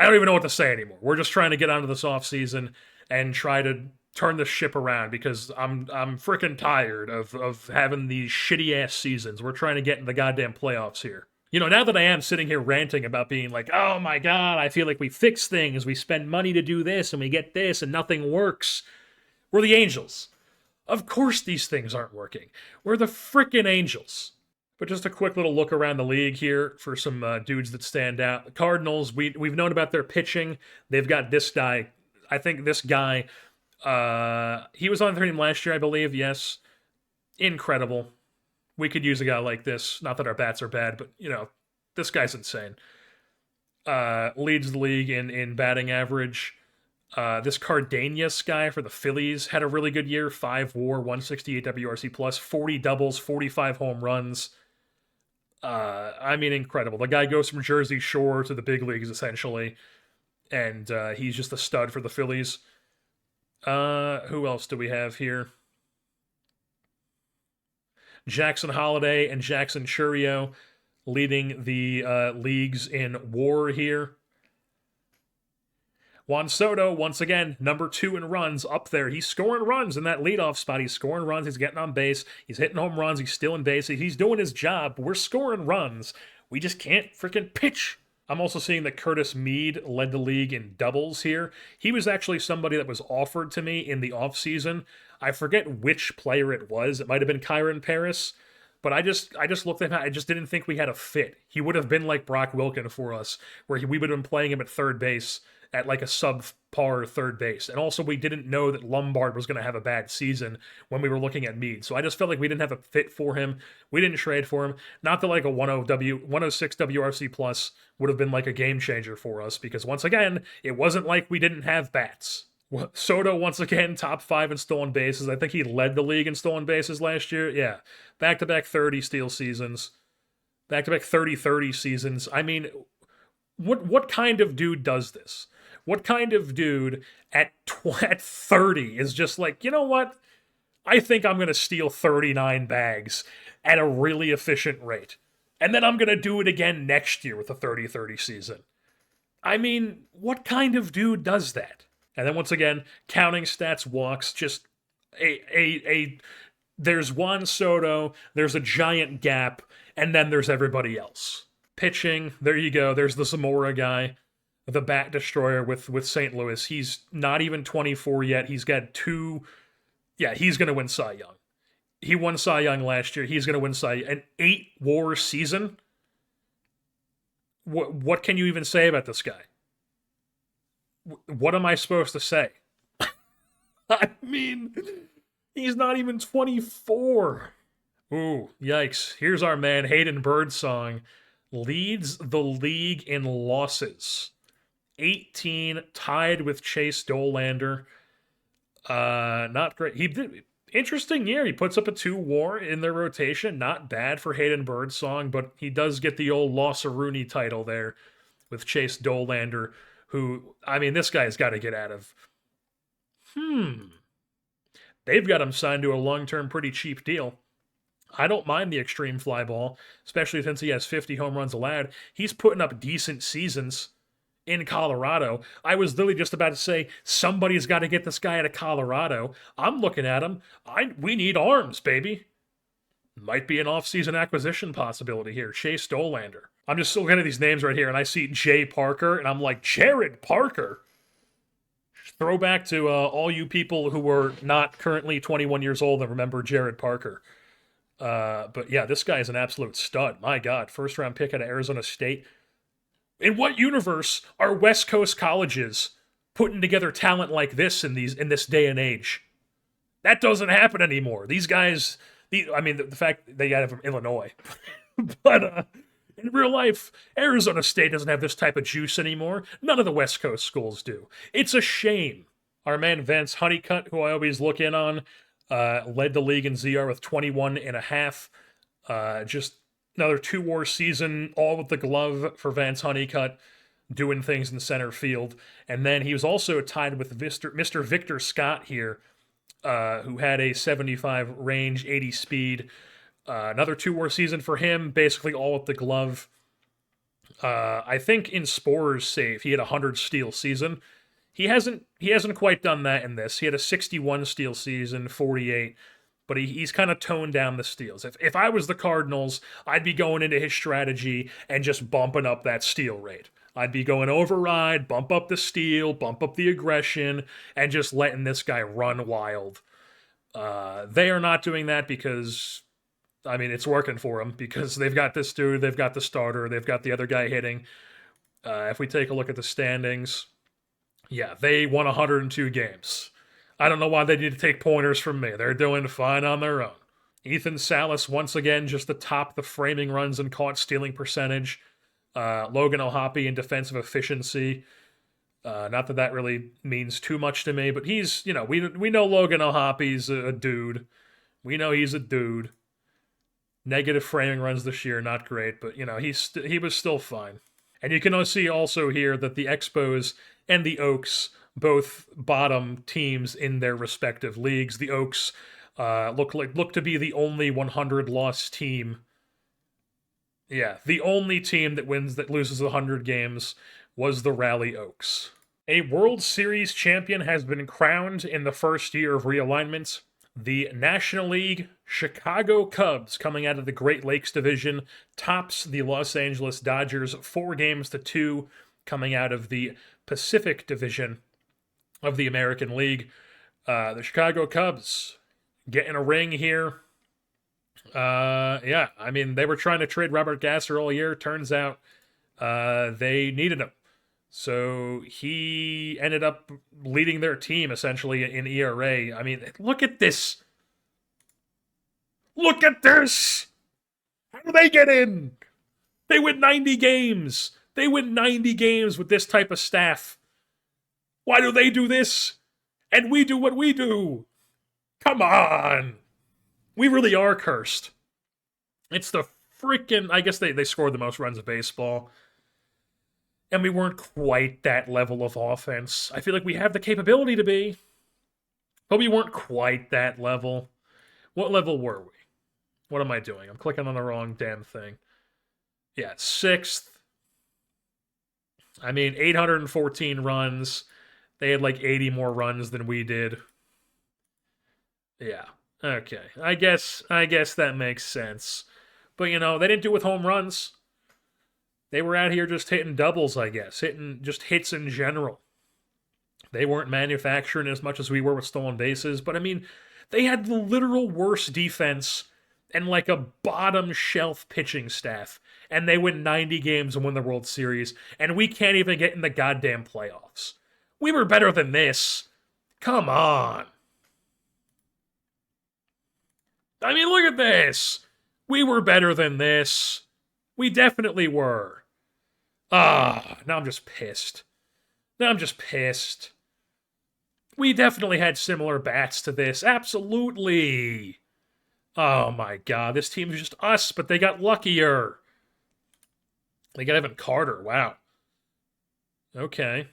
don't even know what to say anymore. We're just trying to get onto this offseason and try to turn the ship around because I'm freaking tired of having these shitty ass seasons. We're trying to get in the goddamn playoffs here. You know, now that I am sitting here ranting about being like, oh my god, I feel like we fix things, we spend money to do this, and we get this, and nothing works. We're the Angels. Of course these things aren't working. We're the frickin' Angels. But just a quick little look around the league here for some dudes that stand out. The Cardinals, we've known about their pitching. They've got this guy. I think this guy, he was on their team last year, I believe. Yes. Incredible. We could use a guy like this. Not that our bats are bad, but, you know, this guy's insane. Leads the league in batting average. This Cardenas guy for the Phillies had a really good year. 5 WAR, 168 WRC+, 40 doubles, 45 home runs. I mean, incredible. The guy goes from Jersey Shore to the big leagues, essentially. And he's just a stud for the Phillies. Who else do we have here? Jackson Holiday and Jackson Churio leading the leagues in WAR here. Juan Soto, once again, number 2 in runs, up there. He's scoring runs in that leadoff spot. He's scoring runs. He's getting on base. He's hitting home runs. He's stealing bases. He's doing his job. We're scoring runs. We just can't freaking pitch. I'm also seeing that Curtis Mead led the league in doubles here. He was actually somebody that was offered to me in the offseason. I forget which player it was. It might have been Kyron Paris. But I just looked at him. I just didn't think we had a fit. He would have been like Brock Wilken for us, where we would have been playing him at third base at like a subpar third base. And also we didn't know that Lombard was going to have a bad season when we were looking at Meade. So I just felt like we didn't have a fit for him. We didn't trade for him. Not that like a 106 WRC plus would have been like a game changer for us, because once again, it wasn't like we didn't have bats. Soto, once again, top 5 in stolen bases. I think he led the league in stolen bases last year. Yeah. Back-to-back 30 steal seasons. Back-to-back 30-30 seasons. I mean, what kind of dude does this? What kind of dude at 30 is just like, you know what? I think I'm going to steal 39 bags at a really efficient rate. And then I'm going to do it again next year with a 30-30 season. I mean, what kind of dude does that? And then once again, counting stats, walks, just there's Juan Soto, there's a giant gap, and then there's everybody else. Pitching, there you go. There's the Zamora guy, the bat destroyer with St. Louis. He's not even 24 yet. He's got 2. Yeah, he's going to win Cy Young. He won Cy Young last year. He's going to win Cy Young. An 8 WAR season? What can you even say about this guy? What am I supposed to say? I mean, he's not even 24. Ooh, yikes. Here's our man, Hayden Birdsong. Leads the league in losses. 18, tied with Chase Dollander. Not great. He did interesting year. He puts up a 2 WAR in their rotation. Not bad for Hayden Birdsong, but he does get the old Loss-a-Rooney title there with Chase Dollander, who, I mean, this guy's got to get out of. They've got him signed to a long-term pretty cheap deal. I don't mind the extreme fly ball, especially since he has 50 home runs allowed. He's putting up decent seasons in Colorado. I was literally just about to say, somebody's got to get this guy out of Colorado. I'm looking at him. We need arms, baby. Might be an off-season acquisition possibility here. Chase Dollander. I'm just looking at these names right here, and I see Jay Parker, and I'm like, Jared Parker? Throwback to all you people who were not currently 21 years old and remember Jared Parker. But yeah, this guy is an absolute stud. My God, first-round pick out of Arizona State. In what universe are West Coast colleges putting together talent like this in this day and age? That doesn't happen anymore. These guys, the fact they got it from Illinois, but in real life, Arizona State doesn't have this type of juice anymore. None of the West Coast schools do. It's a shame. Our man Vance Honeycutt, who I always look in on, led the league in ZR with 21 and a half. Just another 2-war season, all with the glove for Vance Honeycutt, doing things in center field. And then he was also tied with Mr. Victor Scott here, who had a 75 range, 80 speed. Another 2-war season for him, basically all with the glove. I think in Sporer's save, he had a 100 steal season. He hasn't quite done that in this. He had a 61 steal season, 48, but he's kind of toned down the steals. If I was the Cardinals, I'd be going into his strategy and just bumping up that steal rate. I'd be going override, bump up the steal, bump up the aggression, and just letting this guy run wild. They are not doing that because, it's working for them because they've got this dude, they've got the starter, they've got the other guy hitting. If we take a look at the standings, yeah, they won 102 games. I don't know why they need to take pointers from me. They're doing fine on their own. Ethan Salas, once again, just atop the framing runs and caught stealing percentage. Logan O'Hoppe in defensive efficiency. Not that that really means too much to me, but he's, we know Logan O'Hoppe's a dude. We know he's a dude. Negative framing runs this year, not great, but, he was still fine. And you can see also here that the Expos and the Oaks, both bottom teams in their respective leagues. The Oaks look to be the only 100-loss team. Yeah, the only team that loses 100 games was the Raleigh Oaks. A World Series champion has been crowned in the first year of realignment. The National League Chicago Cubs, coming out of the Great Lakes Division, tops the Los Angeles Dodgers 4-2, coming out of the Pacific Division of the American League. The Chicago Cubs getting a ring here. They were trying to trade Robert Gasser all year. Turns out they needed him. So he ended up leading their team essentially in ERA. Look at this. Look at this. How do they get in? They win 90 games. They win 90 games with this type of staff. Why do they do this? And we do what we do. Come on. We really are cursed. It's the freaking... I guess they scored the most runs of baseball. And we weren't quite that level of offense. I feel like we have the capability to be. But we weren't quite that level. What level were we? What am I doing? I'm clicking on the wrong damn thing. Yeah, 6th. 814 runs. They had like 80 more runs than we did. Yeah. Okay. I guess that makes sense. But they didn't do it with home runs. They were out here just hitting doubles, I guess. Hitting just hits in general. They weren't manufacturing as much as we were with stolen bases, but they had the literal worst defense and like a bottom shelf pitching staff. And they win 90 games and win the World Series, and we can't even get in the goddamn playoffs. We were better than this. Come on. Look at this. We were better than this. We definitely were. Now I'm just pissed. We definitely had similar bats to this. Absolutely. Oh my god, this team's just us, but they got luckier. They got Evan Carter, wow. Okay.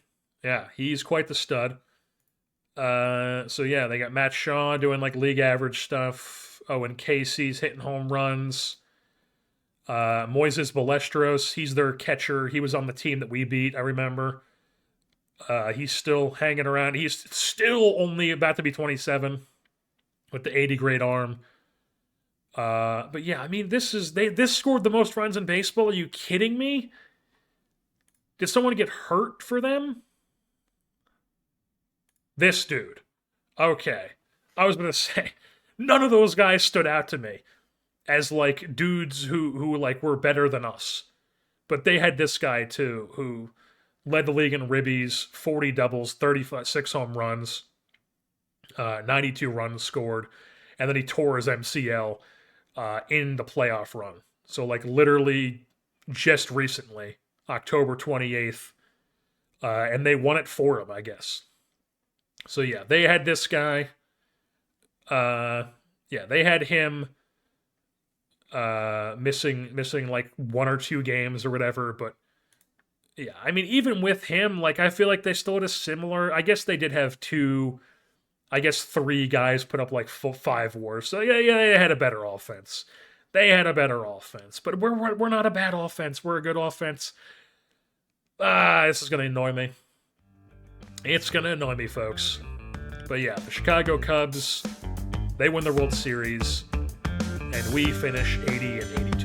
Yeah, he's quite the stud. They got Matt Shaw doing like league average stuff. And Casey's hitting home runs. Moises Balestros, he's their catcher. He was on the team that we beat, I remember. He's still hanging around. He's still only about to be 27 with the 80 grade arm. This scored the most runs in baseball. Are you kidding me? Did someone get hurt for them? This dude. Okay. I was going to say, none of those guys stood out to me as like dudes who like were better than us. But they had this guy too, who led the league in ribbies, 40 doubles, 36 home runs. 92 runs scored, and then he tore his MCL in the playoff run. So, like, literally just recently, October 28th, and they won it for him, I guess. So, yeah, they had this guy. They had him missing like 1 or 2 games or whatever, but yeah, I mean, even with him, like, I feel like they still had a similar. I guess they did have 3 guys put up like 5 WARs. So yeah, they had a better offense. But we're not a bad offense. We're a good offense. This is gonna annoy me. It's gonna annoy me, folks. But yeah, the Chicago Cubs, they win the World Series, and we finish 80-80.